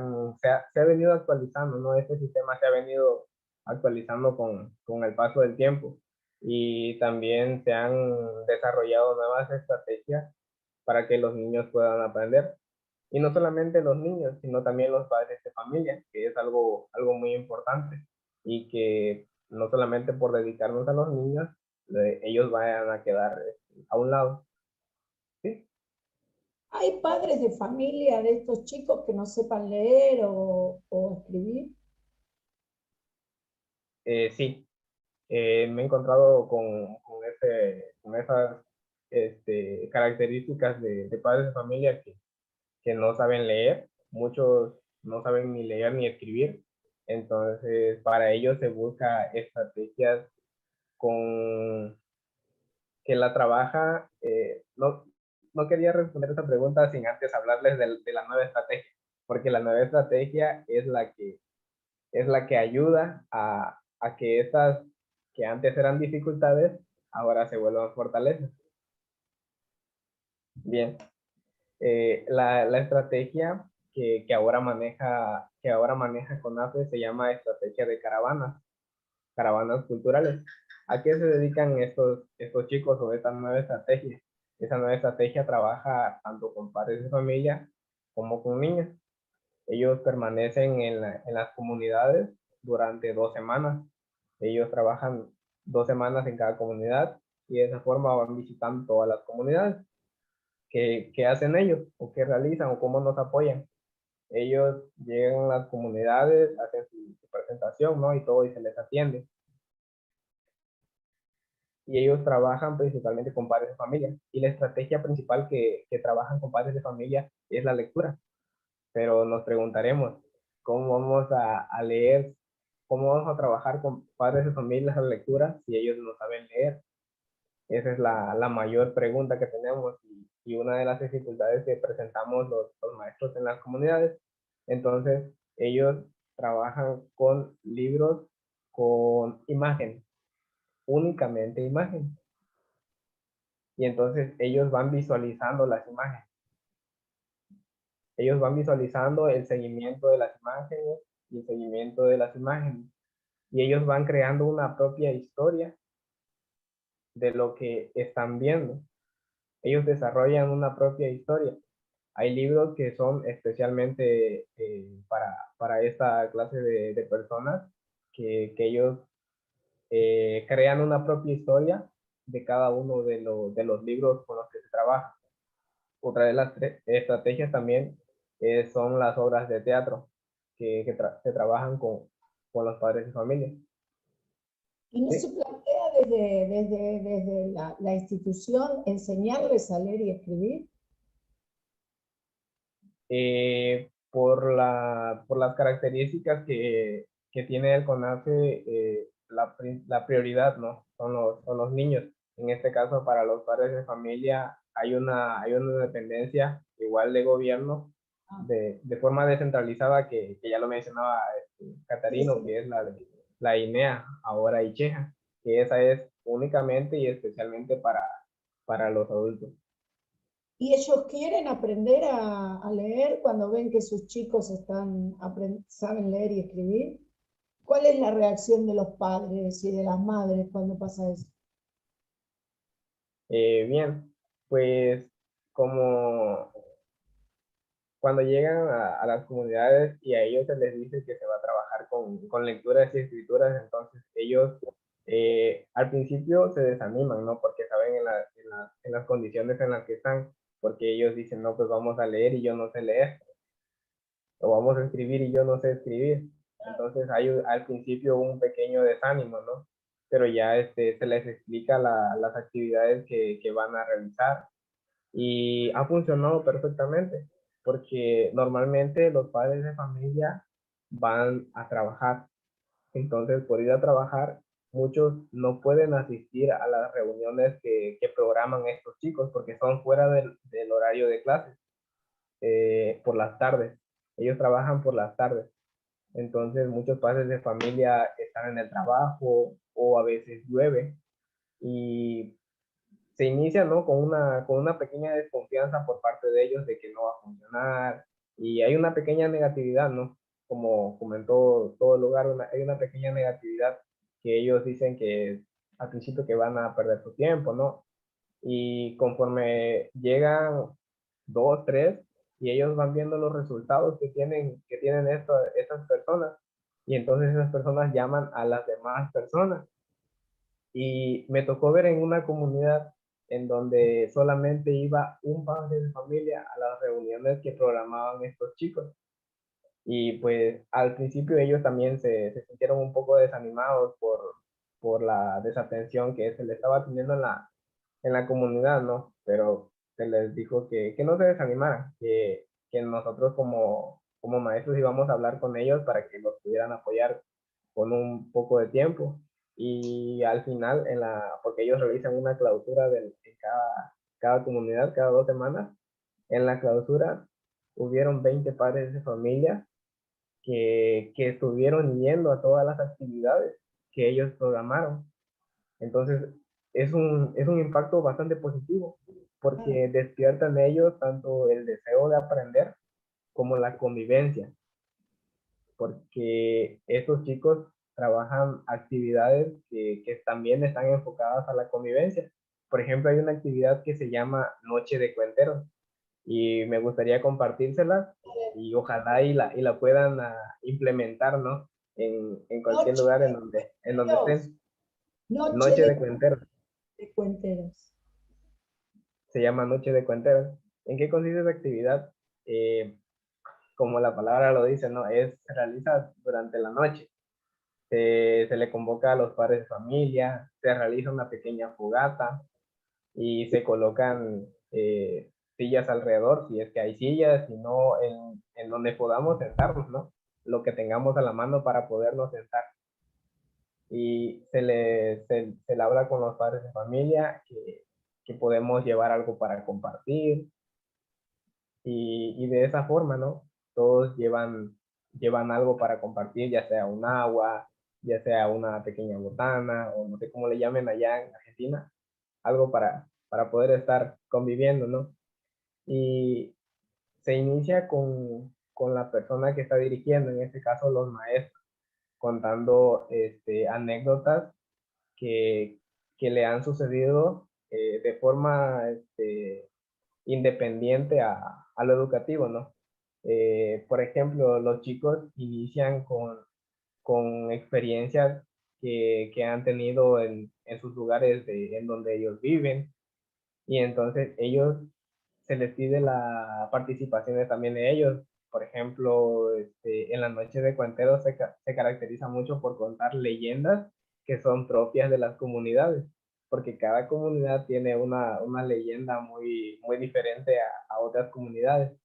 venido actualizando, ¿no? Este sistema se ha venido actualizando con el paso del tiempo y también se han desarrollado nuevas estrategias para que los niños puedan aprender. Y no solamente los niños, sino también los padres de familia, que es algo muy importante y que no solamente por dedicarnos a los niños, ellos vayan a quedar a un lado. ¿Sí? ¿Hay padres de familia de estos chicos que no sepan leer o escribir? Sí, me he encontrado con esas características de padres de familia que no saben leer. Muchos no saben ni leer ni escribir. Entonces, para ellos se busca estrategias con que la trabaja. No quería responder esta pregunta sin antes hablarles de la nueva estrategia, porque la nueva estrategia es la que ayuda a que estas que antes eran dificultades, ahora se vuelvan fortalezas. Bien, la estrategia que ahora maneja CONAFE se llama estrategia de caravanas culturales. ¿A qué se dedican estos chicos o esta nueva estrategia? Esa nueva estrategia trabaja tanto con padres de familia como con niños. Ellos permanecen en las comunidades durante 2 semanas. Ellos trabajan 2 semanas en cada comunidad y de esa forma van visitando todas las comunidades. ¿Qué hacen ellos? ¿O qué realizan? ¿O cómo nos apoyan? Ellos llegan a las comunidades, hacen su presentación, ¿no? Y todo, y se les atiende. Y ellos trabajan principalmente con padres de familia. Y la estrategia principal que trabajan con padres de familia es la lectura. Pero nos preguntaremos, ¿cómo vamos a leer? ¿Cómo vamos a trabajar con padres de familia la lectura si ellos no saben leer? Esa es la mayor pregunta que tenemos y una de las dificultades que presentamos los maestros en las comunidades. Entonces, ellos trabajan con libros con imagen, únicamente imagen. Y entonces ellos van visualizando las imágenes. Ellos van visualizando el seguimiento de las imágenes y el seguimiento de las imágenes. Y ellos van creando una propia historia de lo que están viendo. Ellos desarrollan una propia historia. Hay libros que son especialmente para esta clase de personas que ellos crean una propia historia de cada uno de los libros con los que se trabaja. Otra de las estrategias también son las obras de teatro que se trabajan con los padres de familia. ¿Y no se plantea desde la institución enseñarles a leer y escribir? Por las características que tiene el CONAFE, la prioridad, ¿no? son los niños. En este caso, para los padres de familia hay una dependencia igual de gobierno de forma descentralizada que ya lo mencionaba Catarino, sí. Que es la INEA, ahora ICHEJA, que esa es únicamente y especialmente para los adultos. ¿Y ellos quieren aprender a leer cuando ven que sus chicos saben leer y escribir? ¿Cuál es la reacción de los padres y de las madres cuando pasa eso? Bien, pues como cuando llegan a las comunidades y a ellos se les dice que se va a trabajar con lecturas y escrituras, entonces ellos al principio se desaniman, ¿no? Porque saben en las condiciones en las que están, porque ellos dicen, no, pues vamos a leer y yo no sé leer, o vamos a escribir y yo no sé escribir. Entonces hay al principio un pequeño desánimo, ¿no? Pero ya se les explica las actividades que van a realizar y ha funcionado perfectamente, porque normalmente los padres de familia van a trabajar. Entonces, por ir a trabajar, muchos no pueden asistir a las reuniones que programan estos chicos porque son fuera del horario de clases, por las tardes. Ellos trabajan por las tardes. Entonces, muchos padres de familia están en el trabajo o a veces llueve y se inicia, ¿no? Con una pequeña desconfianza por parte de ellos de que no va a funcionar y hay una pequeña negatividad, ¿no? Como comentó todo lugar, hay una pequeña negatividad que ellos dicen que al principio que van a perder su tiempo, ¿no? Y conforme llegan dos, tres, y ellos van viendo los resultados que tienen estas personas, y entonces esas personas llaman a las demás personas y me tocó ver en una comunidad en donde solamente iba un padre de familia a las reuniones que programaban estos chicos. Y pues al principio ellos también se sintieron un poco desanimados por la desatención que se le estaba teniendo en la comunidad, ¿no? Pero se les dijo que no se desanimaran, que nosotros como maestros íbamos a hablar con ellos para que los pudieran apoyar con un poco de tiempo. Y al final, porque ellos realizan una clausura en cada comunidad, cada 2 semanas, en la clausura hubieron 20 padres de familia que estuvieron yendo a todas las actividades que ellos programaron. Entonces, es un impacto bastante positivo, porque despiertan en ellos tanto el deseo de aprender como la convivencia, porque estos chicos trabajan actividades que también están enfocadas a la convivencia. Por ejemplo, hay una actividad que se llama Noche de Cuenteros y me gustaría compartírsela y ojalá y la puedan implementar, ¿no? En cualquier Noche lugar de en donde cuenteros. estén. Noche Noche de Cuenteros. de cuenteros. Se llama Noche de Cuenteros. ¿En qué consiste esa actividad? Como la palabra lo dice, ¿no? Se realiza durante la noche. Se le convoca a los padres de familia, se realiza una pequeña fogata y se colocan sillas alrededor, si es que hay sillas, si no, en donde podamos sentarnos, ¿no? Lo que tengamos a la mano para podernos sentar. Y se le habla con los padres de familia que podemos llevar algo para compartir y de esa forma, ¿no? Todos llevan algo para compartir, ya sea un agua, ya sea una pequeña botana, o no sé cómo le llamen allá en Argentina, algo para poder estar conviviendo, ¿no? Y se inicia con la persona que está dirigiendo, en este caso los maestros, contando anécdotas que, que le han sucedido de forma independiente a lo educativo, ¿no? Por ejemplo, los chicos inician con experiencias que han tenido en sus lugares en donde ellos viven y entonces ellos se les pide la participación también de ellos. Por ejemplo, en la noche de cuenteros se caracteriza mucho por contar leyendas que son propias de las comunidades, porque cada comunidad tiene una leyenda muy diferente a otras comunidades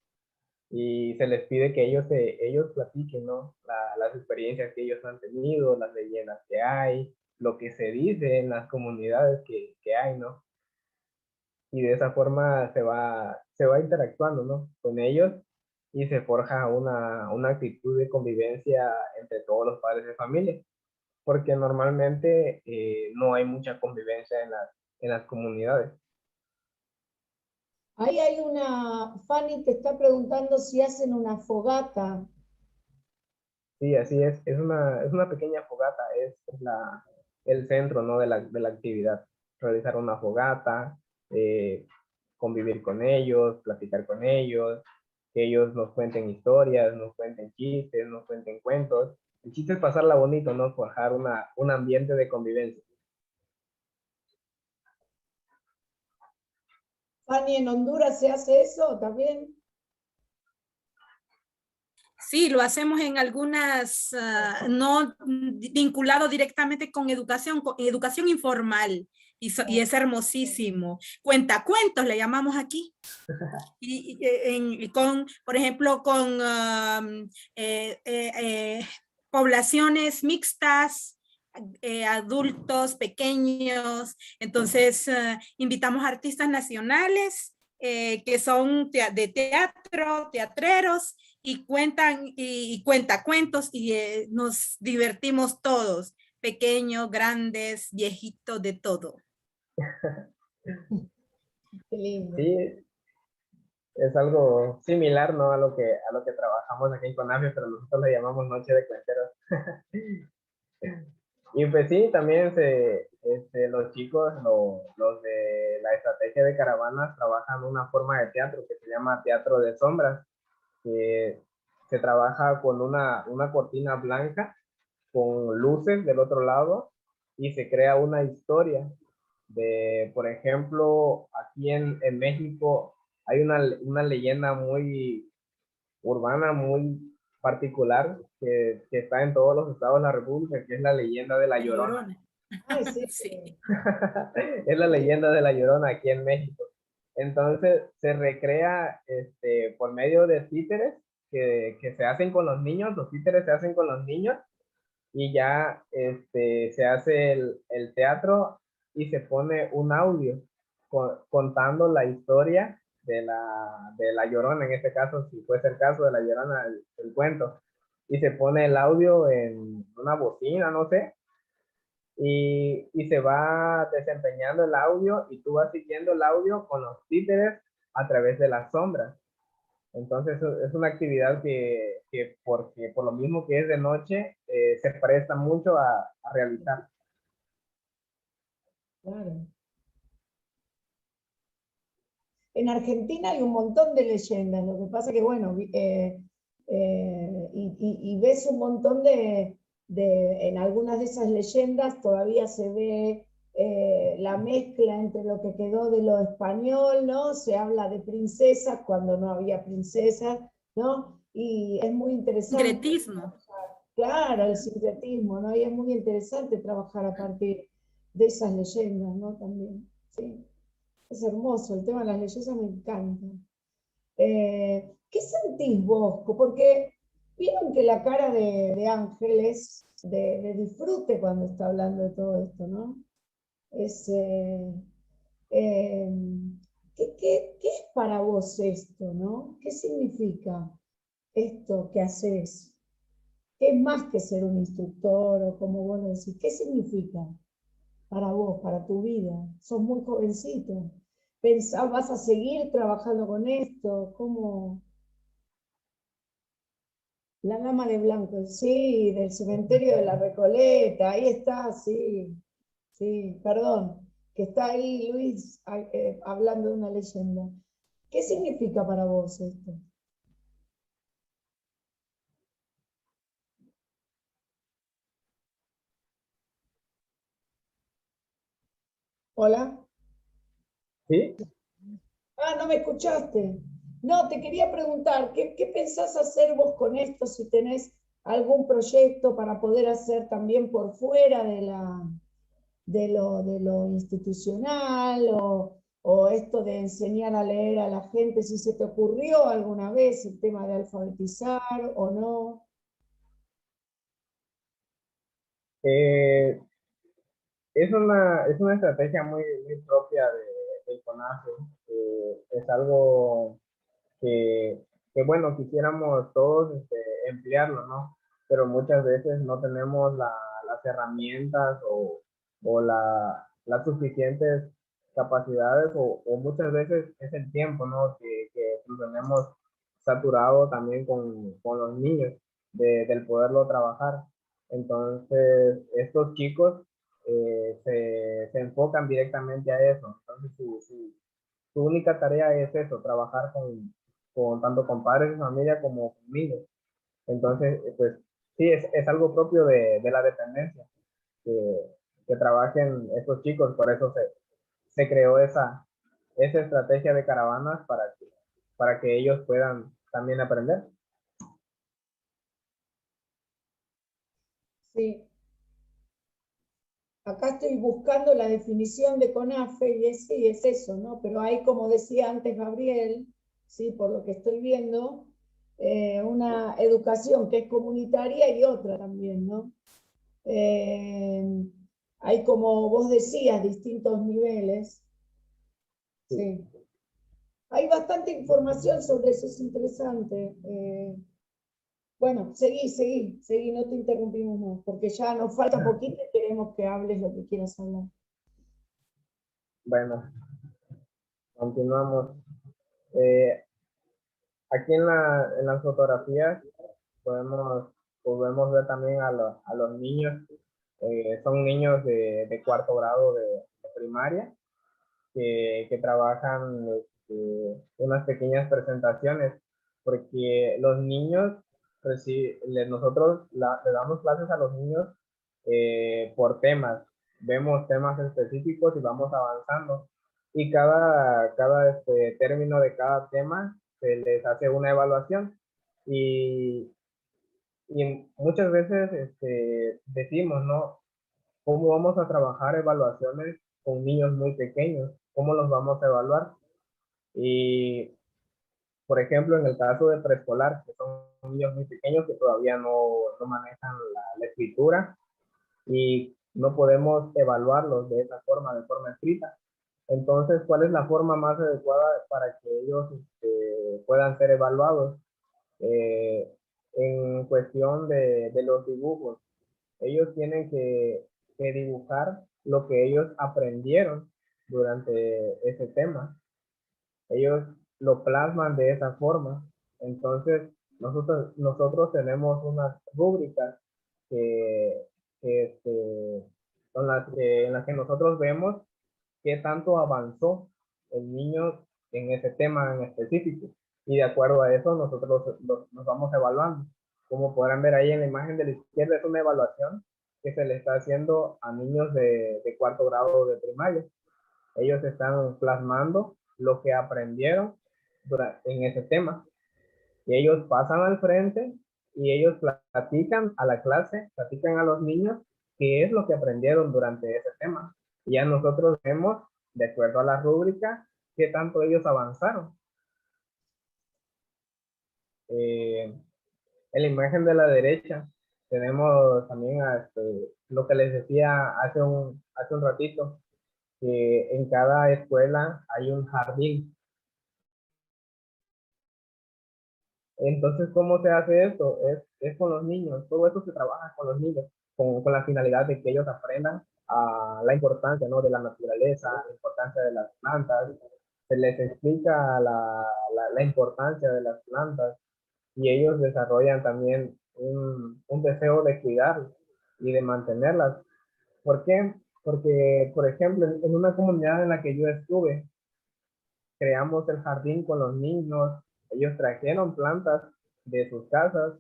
y se les pide que ellos platiquen, ¿no? Las experiencias que ellos han tenido, las leyendas que hay, lo que se dice en las comunidades que hay, ¿no? Y de esa forma se va interactuando, ¿no? Con ellos y se forja una actitud de convivencia entre todos los padres de familia, porque normalmente no hay mucha convivencia en las comunidades. Ahí hay Fanny te está preguntando si hacen una fogata. Sí, así es una pequeña fogata, es el centro, ¿no? de la actividad, realizar una fogata, convivir con ellos, platicar con ellos, que ellos nos cuenten historias, nos cuenten chistes, nos cuenten cuentos. El chiste es pasarla bonito, ¿no? Forjar un ambiente de convivencia. Fanny, ¿en Honduras se hace eso también? Sí, lo hacemos en algunas, no vinculado directamente con educación informal, y es hermosísimo. Cuentacuentos le llamamos aquí. Por ejemplo, con poblaciones mixtas, adultos pequeños. Entonces, invitamos a artistas nacionales que son de teatro, teatreros, y cuentacuentos, y nos divertimos todos, pequeños, grandes, viejitos, de todo. Qué lindo. Sí, es algo similar, ¿no? A lo que trabajamos aquí en CONAFIE, pero nosotros le llamamos Noche de Cuenteros. Y pues sí, también los chicos, los de la estrategia de caravanas, trabajan una forma de teatro que se llama teatro de sombras, que se trabaja con una cortina blanca, con luces del otro lado, y se crea una historia de, por ejemplo, aquí en México hay una leyenda muy urbana, muy particular, que está en todos los estados de la República, que es la leyenda de La Llorona. Ay, sí. Sí. Es la leyenda de La Llorona aquí en México. Entonces se recrea por medio de títeres que se hacen con los niños. Los títeres se hacen con los niños, y ya se hace el teatro, y se pone un audio contando la historia de la Llorona, en este caso, si fuese el caso de La Llorona, el cuento, y se pone el audio en una bocina, no sé, y se va desempeñando el audio, y tú vas siguiendo el audio con los títeres a través de las sombras. Entonces es una actividad porque por lo mismo que es de noche, se presta mucho a realizar. Claro. En Argentina hay un montón de leyendas, lo que pasa que, bueno, y ves un montón en algunas de esas leyendas todavía se ve la mezcla entre lo que quedó de lo español, ¿no? Se habla de princesas cuando no había princesas, ¿no? Y es muy interesante. Sincretismo. Claro, el sincretismo, ¿no? Y es muy interesante trabajar a partir de esas leyendas, ¿no? También, sí. Es hermoso, el tema de las leyendas me encanta. ¿Qué sentís vos? Porque vieron que la cara de Ángel es de disfrute cuando está hablando de todo esto, ¿no? Es, eh, ¿qué es para vos esto, no? ¿Qué significa esto que haces? ¿Qué es más que ser un instructor, o como vos lo decís? ¿Qué significa para vos, para tu vida? Sos muy jovencito. ¿Pensás, vas a seguir trabajando con esto? ¿Cómo? La Dama de Blanco, sí, del cementerio de la Recoleta, ahí está, sí, sí, perdón, que está ahí Luis hablando de una leyenda. ¿Qué significa para vos esto? ¿Hola? ¿Sí? Ah, no me escuchaste. No, te quería preguntar, ¿qué pensás hacer vos con esto, si tenés algún proyecto para poder hacer también por fuera de lo institucional, o esto de enseñar a leer a la gente, si se te ocurrió alguna vez el tema de alfabetizar o no? Eh, es una estrategia muy propia del CONAFE. Es algo que, bueno, quisiéramos todos emplearlo, ¿no? Pero muchas veces no tenemos las herramientas, o las suficientes capacidades, o muchas veces es el tiempo, ¿no? Que lo tenemos saturado también con los niños, del poderlo trabajar. Entonces, estos chicos se enfocan directamente a eso. Entonces, su única tarea es eso, trabajar tanto con padres de familia como con niños. Entonces, pues sí, es algo propio de la dependencia, que trabajen estos chicos, por eso se creó esa estrategia de caravanas para que ellos puedan también aprender. Sí. Acá estoy buscando la definición de CONAFE y sí, es eso, ¿no? Pero hay, como decía antes Gabriel, sí, por lo que estoy viendo, una educación que es comunitaria y otra también, ¿no? Hay, como vos decías, distintos niveles. Sí. Hay bastante información sobre eso, es interesante. Bueno, seguí, no te interrumpimos más, porque ya nos falta poquito y queremos que hables lo que quieras hablar. Bueno, continuamos. Aquí en las fotografías podemos ver también a los niños. Son niños de cuarto grado de primaria que trabajan unas pequeñas presentaciones, porque los niños, nosotros le damos clases a los niños por temas. Vemos temas específicos y vamos avanzando. Y cada término de cada tema se les hace una evaluación. Y muchas veces decimos, ¿no? ¿Cómo vamos a trabajar evaluaciones con niños muy pequeños? ¿Cómo los vamos a evaluar? Y, por ejemplo, en el caso de preescolar, que son niños muy pequeños que todavía no manejan la escritura y no podemos evaluarlos de esa forma, de forma escrita. Entonces, ¿cuál es la forma más adecuada para que ellos puedan ser evaluados? En cuestión de los dibujos, ellos tienen que dibujar lo que ellos aprendieron durante ese tema. Ellos lo plasman de esa forma. Entonces, nosotros tenemos unas rúbricas que, en las que nosotros vemos qué tanto avanzó el niño en ese tema en específico. Y de acuerdo a eso, nosotros nos vamos evaluando. Como podrán ver ahí en la imagen de la izquierda, es una evaluación que se le está haciendo a niños de cuarto grado de primaria. Ellos están plasmando lo que aprendieron en ese tema. Y ellos pasan al frente y ellos platican a la clase, platican a los niños qué es lo que aprendieron durante ese tema. Y ya nosotros vemos, de acuerdo a la rúbrica, qué tanto ellos avanzaron. En la imagen de la derecha tenemos también lo que les decía hace un ratito, que en cada escuela hay un jardín. Entonces, ¿cómo se hace esto? Es con los niños, todo eso se trabaja con los niños, con la finalidad de que ellos aprendan la importancia, ¿no?, de la naturaleza, la importancia de las plantas, se les explica la importancia de las plantas y ellos desarrollan también un deseo de cuidarlas y de mantenerlas. ¿Por qué? Porque, por ejemplo, en una comunidad en la que yo estuve, creamos el jardín con los niños, ellos trajeron plantas de sus casas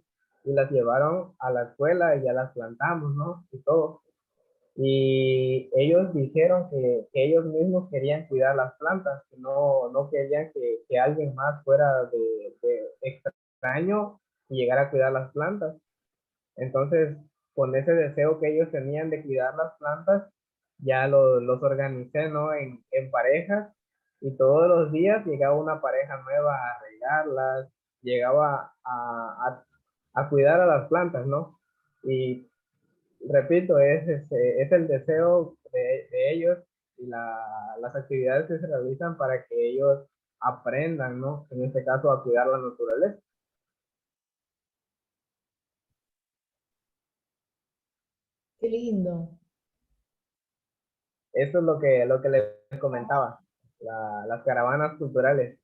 y las llevaron a la escuela y ya las plantamos, ¿no? Y todo. Y ellos dijeron que ellos mismos querían cuidar las plantas, que no querían que alguien más fuera de extraño y llegara a cuidar las plantas. Entonces, con ese deseo que ellos tenían de cuidar las plantas, ya los organicé, ¿no?, en parejas, y todos los días llegaba una pareja nueva a regarlas, llegaba a cuidar a las plantas, ¿no? Y repito, es el deseo de ellos y las actividades que se realizan para que ellos aprendan, ¿no?, en este caso, a cuidar la naturaleza. Qué lindo. Eso es lo que les comentaba, las caravanas culturales.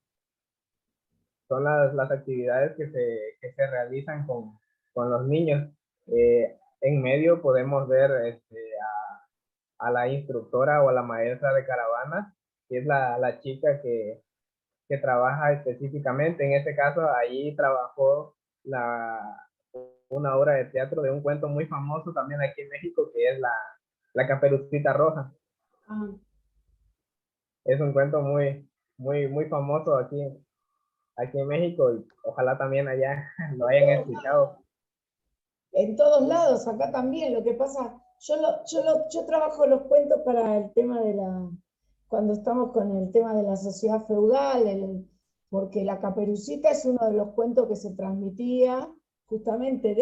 Son las actividades que se realizan con los niños. En medio podemos ver a la instructora o a la maestra de caravana que es la chica que trabaja específicamente. En este caso, ahí trabajó una obra de teatro de un cuento muy famoso también aquí en México, que es la Caperucita Roja. Ah, Es un cuento muy famoso aquí en México, y ojalá también allá lo hayan escuchado. en todos lados, acá también. Lo que pasa, yo trabajo los cuentos para el tema de cuando estamos con el tema de la sociedad feudal, porque la Caperucita es uno de los cuentos que se transmitía justamente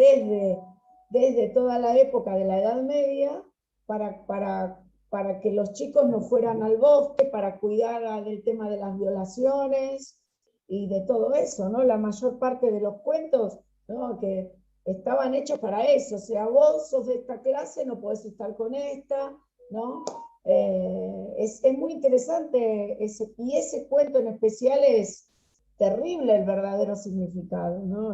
desde toda la época de la Edad Media para que los chicos no fueran al bosque, para cuidar del tema de las violaciones y de todo eso, ¿no? La mayor parte de los cuentos, ¿no? Que estaban hechos para eso, o sea, vos sos de esta clase, no podés estar con esta, ¿no? Es muy interesante, y ese cuento en especial es terrible el verdadero significado, ¿no?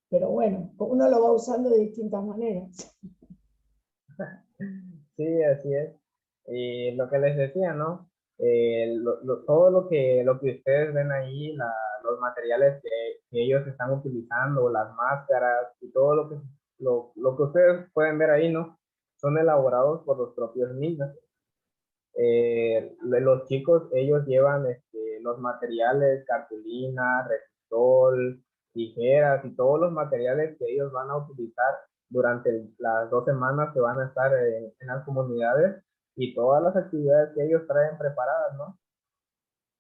Pero bueno, uno lo va usando de distintas maneras. Sí, así es. Y lo que les decía, ¿no? Todo lo que ustedes ven ahí, los materiales que ellos están utilizando, las máscaras y todo lo que ustedes pueden ver ahí, ¿no? Son elaborados por los propios niños. Los chicos, ellos llevan los materiales, cartulina, resistol, tijeras y todos los materiales que ellos van a utilizar durante las 2 semanas que van a estar en las comunidades, y todas las actividades que ellos traen preparadas, ¿no?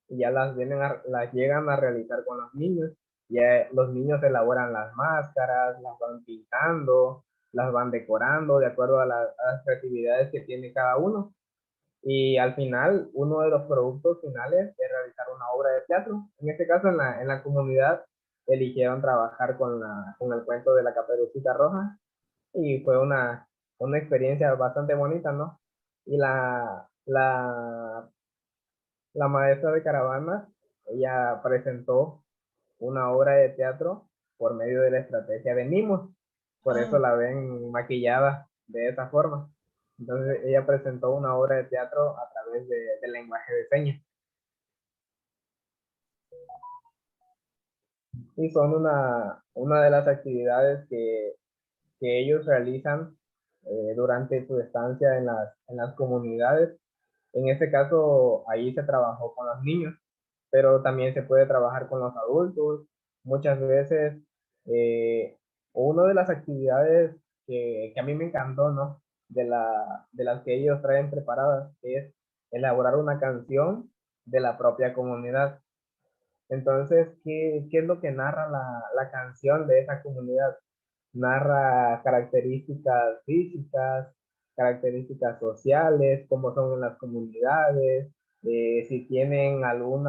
Y ya las llegan a realizar con los niños. Ya los niños elaboran las máscaras, las van pintando, las van decorando de acuerdo a las actividades que tiene cada uno. Y al final, uno de los productos finales es realizar una obra de teatro. En este caso, en la comunidad, eligieron trabajar con el cuento de la Caperucita Roja, y fue una experiencia bastante bonita, ¿no? Y la maestra de caravana, ella presentó una obra de teatro por medio de la estrategia de mimos. Por eso la ven maquillada de esa forma. Entonces ella presentó una obra de teatro a través del lenguaje de señas. Y son una de las actividades que ellos realizan durante su estancia en las comunidades. En este caso, ahí se trabajó con los niños, pero también se puede trabajar con los adultos. Muchas veces, eh, una de las actividades que a mí me encantó, ¿no? De las que ellos traen preparadas, es elaborar una canción de la propia comunidad. Entonces, ¿qué es lo que narra la canción de esa comunidad? Narra características físicas, características sociales, cómo son en las comunidades, si tienen algún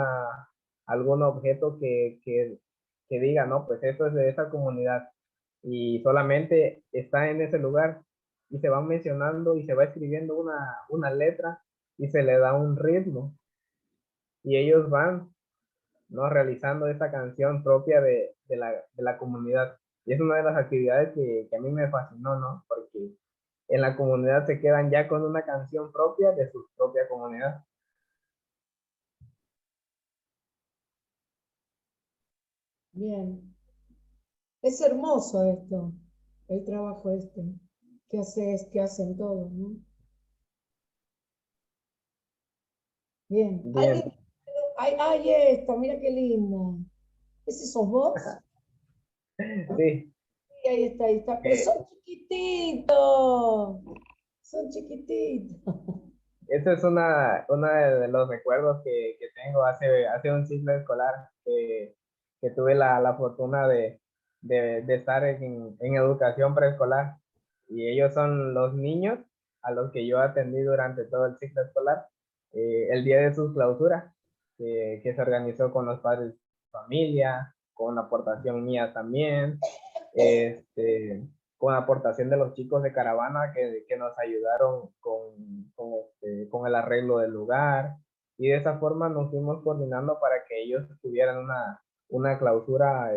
objeto que diga, no, pues esto es de esa comunidad y solamente está en ese lugar, y se van mencionando y se va escribiendo una letra y se le da un ritmo, y ellos van, ¿no? Realizando esta canción propia de la comunidad. Y es una de las actividades que a mí me fascinó, ¿no? Porque en la comunidad se quedan ya con una canción propia de su propia comunidad. Bien. Es hermoso esto, el trabajo que hacen todos, ¿no? Bien. Bien, Ay, esta, mira qué linda. ¿Ese sos vos? sí. Sí, ahí está, ahí está. Pero eh, son chiquititos. Son chiquititos. Este es una de los recuerdos que tengo hace un ciclo escolar que tuve la fortuna de estar en educación preescolar, y ellos son los niños a los que yo atendí durante todo el ciclo escolar. El día de su clausura, que se organizó con los padres de familia, con aportación mía también, con aportación de los chicos de caravana que nos ayudaron con el arreglo del lugar, y de esa forma nos fuimos coordinando para que ellos tuvieran una clausura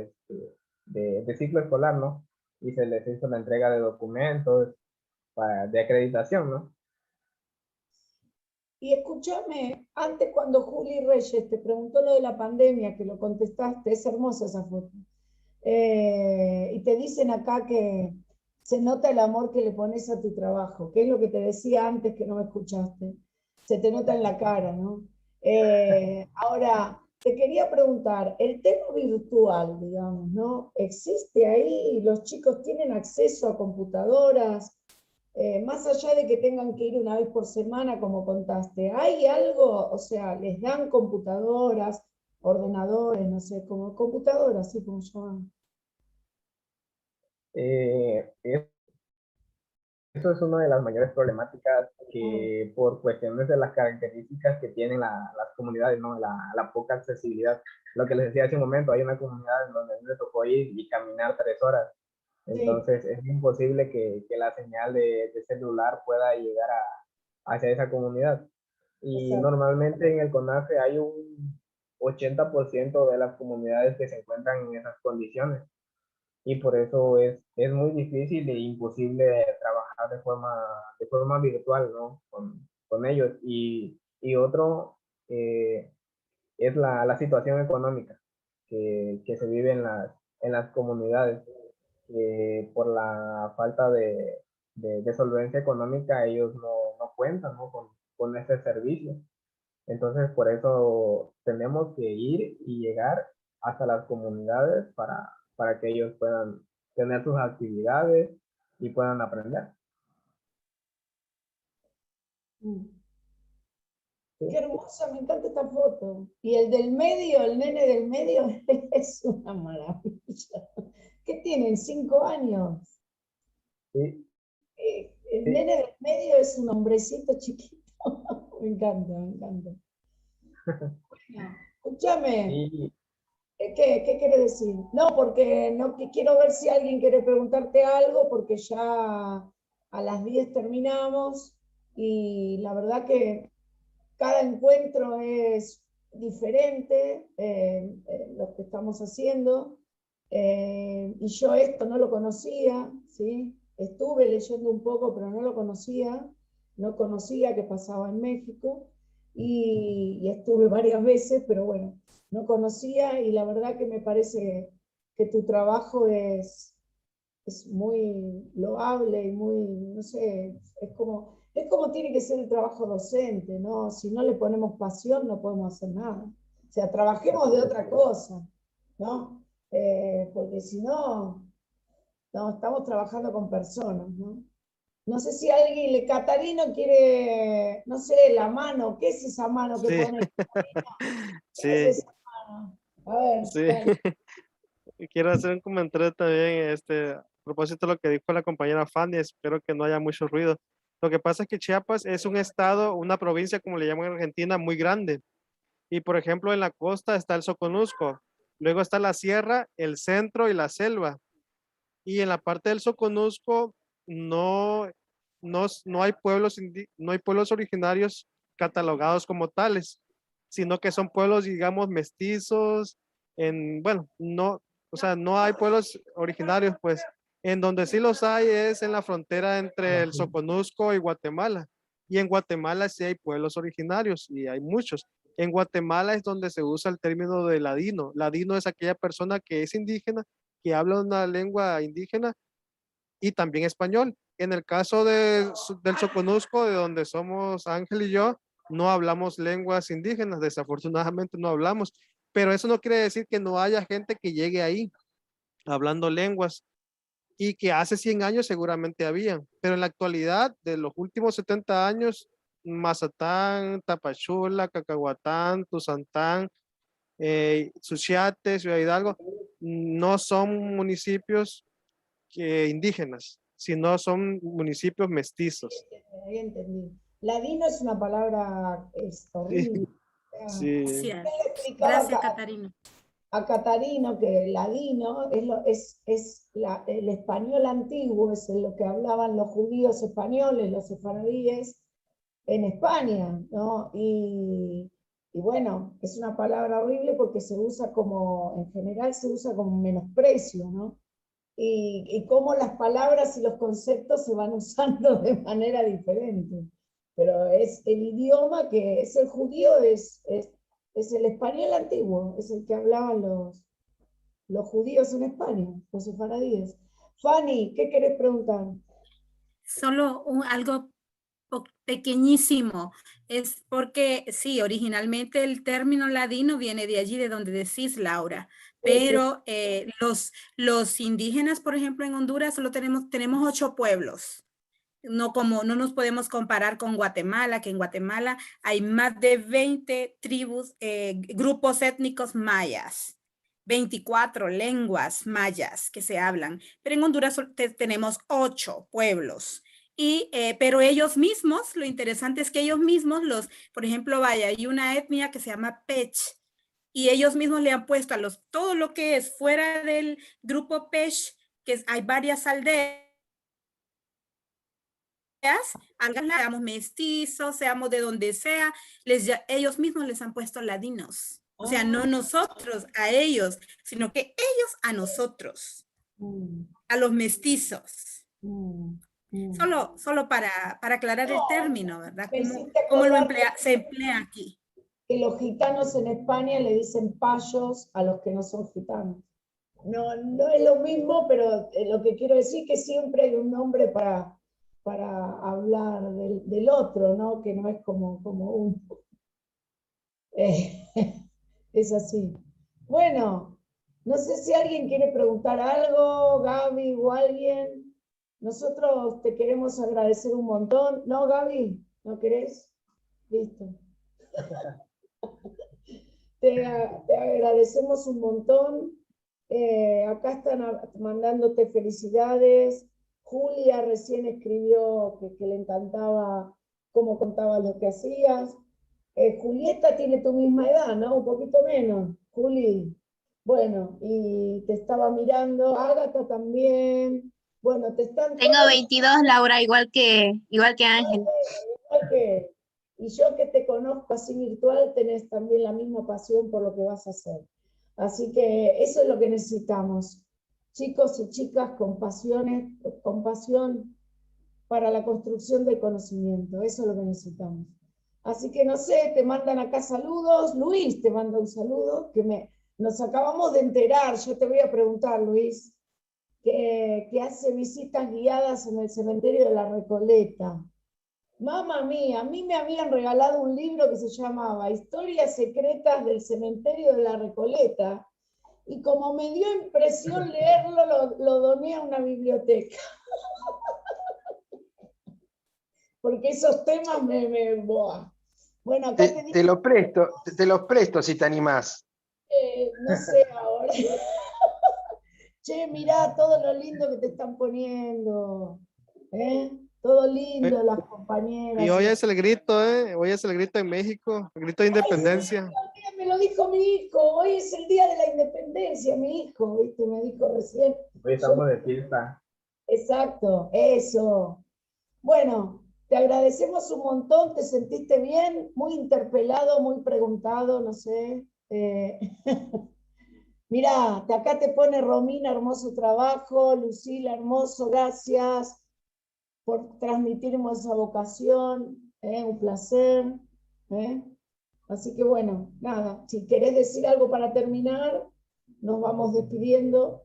de ciclo escolar, ¿no? Y se les hizo la entrega de documentos de acreditación, ¿no? Y escúchame, antes cuando Juli Reyes te preguntó lo de la pandemia, que lo contestaste, es hermosa esa foto. Y te dicen acá que se nota el amor que le pones a tu trabajo, que es lo que te decía antes que no me escuchaste. Se te nota en la cara, ¿no? Ahora, te quería preguntar, el tema virtual, digamos, ¿no? ¿Existe ahí? ¿Los chicos tienen acceso a computadoras? Más allá de que tengan que ir una vez por semana, como contaste, ¿hay algo? O sea, ¿les dan computadoras, ordenadores, no sé, como computadoras, así como llaman? Eso es una de las mayores problemáticas que por cuestiones de las características que tienen las comunidades, ¿no? La poca accesibilidad. Lo que les decía hace un momento, hay una comunidad en donde a mí me tocó ir y caminar 3 horas. Entonces es imposible que la señal de celular pueda llegar hacia esa comunidad. Y Exacto. normalmente en el CONAFE hay un 80% de las comunidades que se encuentran en esas condiciones. Y por eso es muy difícil e imposible trabajar de forma virtual, ¿no? Con ellos. Y otro es la situación económica que se vive en las comunidades. Por la falta de solvencia económica, ellos no cuentan, ¿no? Con ese servicio. Entonces, por eso tenemos que ir y llegar hasta las comunidades para que ellos puedan tener sus actividades y puedan aprender. ¿Sí? Qué hermosa, me encanta esta foto. Y el del medio, el nene del medio, es una maravilla. ¿Qué tienen? 5 años. Sí, El sí. nene del medio es un hombrecito chiquito. Me encanta, me encanta. Bueno, escúchame. Y ¿Qué quieres decir? No, porque no, que quiero ver si alguien quiere preguntarte algo, porque ya a las 10 terminamos y la verdad que cada encuentro es diferente, lo que estamos haciendo, y yo esto no lo conocía, ¿sí? Estuve leyendo un poco, pero no lo conocía, no conocía que pasaba en México, y estuve varias veces, pero bueno, no conocía, y la verdad que me parece que tu trabajo es muy loable y muy, no sé, es como tiene que ser el trabajo docente, ¿no? Si no le ponemos pasión no podemos hacer nada. O sea, trabajemos de otra cosa, ¿no? Porque si no, no, estamos trabajando con personas, ¿no? No sé si alguien, Catarino quiere, no sé, la mano, ¿qué es esa mano que Sí, pone? ¿Qué es sí, esa mano? A ver, sí. dale. Y quiero hacer un comentario también, a propósito de lo que dijo la compañera Fanny, espero que no haya mucho ruido. Lo que pasa es que Chiapas es un estado, una provincia, como le llaman en Argentina, muy grande. Y por ejemplo, en la costa está el Soconusco, luego está la sierra, el centro y la selva. Y en la parte del Soconusco no, no hay no hay pueblos originarios catalogados como tales, sino que son pueblos, digamos, mestizos, bueno, no, o sea, no hay pueblos originarios, pues, en donde sí los hay es en la frontera entre el Soconusco y Guatemala. Y en Guatemala sí hay pueblos originarios y hay muchos. En Guatemala es donde se usa el término de ladino. Ladino es aquella persona que es indígena, que habla una lengua indígena y también español. En el caso del Soconusco, de donde somos Ángel y yo, no hablamos lenguas indígenas, desafortunadamente no hablamos, pero eso no quiere decir que no haya gente que llegue ahí hablando lenguas y que hace 100 años seguramente habían, pero en la actualidad, de los últimos 70 años, Mazatán, Tapachula, Cacahuatán, Tuzantán, Suchiate, Ciudad Hidalgo, no son municipios indígenas, sino son municipios mestizos. Ahí entendí. Ladino es una palabra horrible. O sea, Sí, Sí, yo le explicaba gracias, Catarina. a Catarino que ladino el español antiguo, es lo que hablaban los judíos españoles, los sefaradíes en España, ¿no? Y bueno, es una palabra horrible porque se usa como, en general se usa como menosprecio, ¿no? Y cómo las palabras y los conceptos se van usando de manera diferente. pero es el idioma que es el judío, es el español antiguo, es el que hablaban los judíos en España, los sefaradíes. Fanny, ¿qué querés preguntar? Solo algo pequeñísimo. Es porque, sí, originalmente el término ladino viene de allí, de donde decís, Laura. Pero los indígenas, por ejemplo, en Honduras solo tenemos 8 pueblos. No nos podemos comparar con Guatemala, que en Guatemala hay más de 20 tribus, grupos étnicos mayas, 24 lenguas mayas que se hablan, pero en Honduras tenemos 8 pueblos. Pero ellos mismos, lo interesante es que ellos mismos, por ejemplo, hay una etnia que se llama Pech, y ellos mismos le han puesto todo lo que es fuera del grupo Pech, hay varias aldeas, seamos mestizos, seamos de donde sea, ellos mismos les han puesto ladinos. O sea, no nosotros a ellos, sino que ellos a nosotros, a los mestizos. Solo para aclarar el término, ¿verdad? ¿Cómo se emplea aquí? Que los gitanos en España le dicen payos a los que no son gitanos. No es lo mismo, pero lo que quiero decir es que siempre hay un nombre para hablar del otro, ¿no? Que no es como un... es así. Bueno, no sé si alguien quiere preguntar algo, Gaby o alguien. Nosotros te queremos agradecer un montón. ¿No, Gaby? ¿No querés? Listo. Te agradecemos un montón. Acá están mandándote felicidades. Julia recién escribió que le encantaba cómo contabas lo que hacías. Julieta tiene tu misma edad, ¿no? Un poquito menos. Juli. Bueno, y te estaba mirando. Ágata también. Bueno, te están... Tengo 22, Laura, igual que Ángel. Igual que... Y yo que te conozco así virtual, tenés también la misma pasión por lo que vas a hacer. Así que eso es lo que necesitamos. Chicos y chicas con pasión para la construcción del conocimiento. Eso es lo que necesitamos. Así que no sé, te mandan acá saludos. Luis te manda un saludo, nos acabamos de enterar. Yo te voy a preguntar, Luis, que hace visitas guiadas en el cementerio de la Recoleta. Mamma mía, a mí me habían regalado un libro que se llamaba Historias secretas del cementerio de la Recoleta, y como me dio impresión leerlo, lo doné a una biblioteca. Porque esos temas Boah. Bueno, acá te lo presto si te animás. No sé ahora. Che, mirá todo lo lindo que te están poniendo. Todo lindo, las compañeras. Y hoy es el grito, hoy es el grito en México, el grito de independencia. Ay, me lo dijo mi hijo, hoy es el día de la independencia, mi hijo, ¿viste? Me dijo recién. Hoy estamos de fiesta. Exacto, eso. Bueno, te agradecemos un montón, te sentiste bien, muy interpelado, muy preguntado, no sé. Mirá, acá te pone Romina, hermoso trabajo, Lucila, hermoso, gracias por transmitirnos esa vocación, un placer. Así que bueno, nada, si querés decir algo para terminar, nos vamos despidiendo.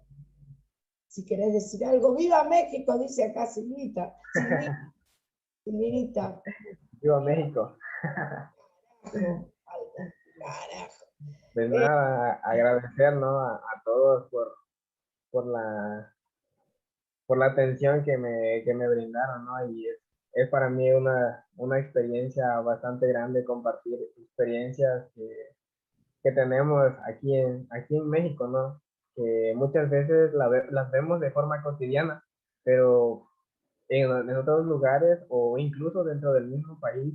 Si querés decir algo, ¡viva México! Dice acá Silvita. Silvita. ¡Viva México! Carajo. Pues nada, agradecer, ¿no? a todos por la atención que me brindaron, ¿no? Y es para mí una experiencia bastante grande compartir experiencias que tenemos aquí en México, ¿no? Que muchas veces las vemos de forma cotidiana, pero en otros lugares o incluso dentro del mismo país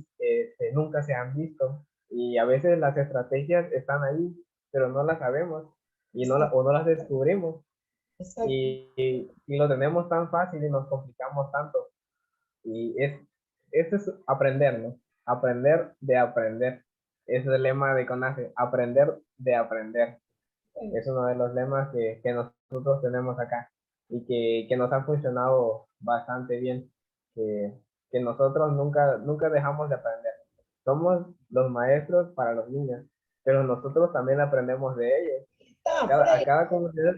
nunca se han visto, y a veces las estrategias están ahí, pero no las sabemos y o no las descubrimos. Y lo tenemos tan fácil y nos complicamos tanto. Y eso es aprender, ¿no? Aprender de aprender. Ese es el lema de CONACYT, aprender de aprender. Es uno de los lemas que nosotros tenemos acá y que nos ha funcionado bastante bien. que nosotros nunca dejamos de aprender. Somos los maestros para los niños, pero nosotros también aprendemos de ellos. A cada comunidad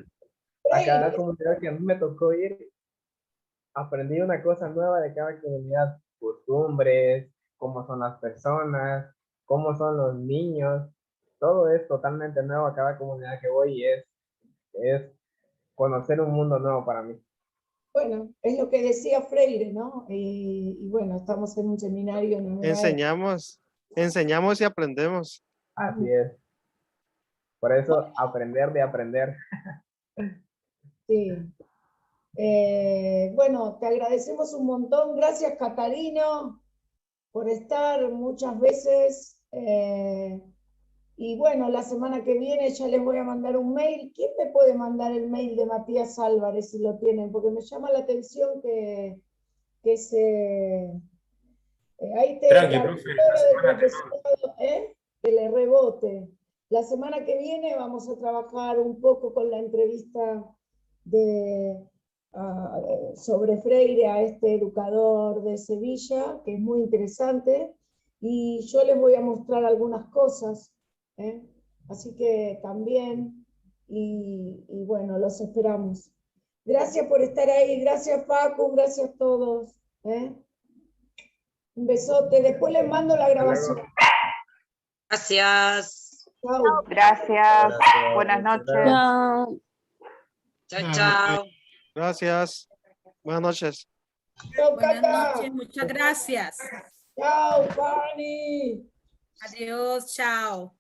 que a mí me tocó ir, aprendí una cosa nueva de cada comunidad, costumbres, cómo son las personas, cómo son los niños, todo es totalmente nuevo a cada comunidad que voy y es conocer un mundo nuevo para mí. Bueno, es lo que decía Freire, ¿no? Y bueno, estamos en un seminario en una Enseñamos y aprendemos. Así es. Por eso, aprender de aprender. Sí. Bueno, te agradecemos un montón. Gracias, Catarino, por estar muchas veces. Y bueno, la semana que viene ya les voy a mandar un mail. ¿Quién me puede mandar el mail de Matías Álvarez si lo tienen? Porque me llama la atención que se... ahí te Tranqui, la profe, doctora del profesorado, que le rebote. La semana que viene vamos a trabajar un poco con la entrevista sobre Freire a este educador de Sevilla, que es muy interesante, y yo les voy a mostrar algunas cosas, así que también, y bueno, los esperamos. Gracias por estar ahí, gracias Paco, gracias a todos. Un besote, después les mando la grabación. Gracias. Chao. Gracias. Buenas noches. Chao. Chao, chao. Gracias. Buenas noches. Chao, Buenas Cata. noches, muchas gracias. Chao, Fanny. Adiós, chao.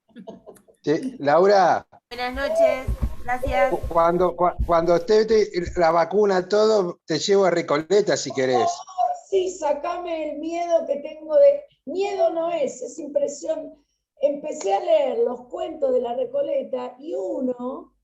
Sí, Laura, Buenas noches, gracias. cuando esté la vacuna, todo, te llevo a Recoleta si querés. Sí, sacame el miedo que tengo de... Miedo no es impresión. Empecé a leer los cuentos de la Recoleta y uno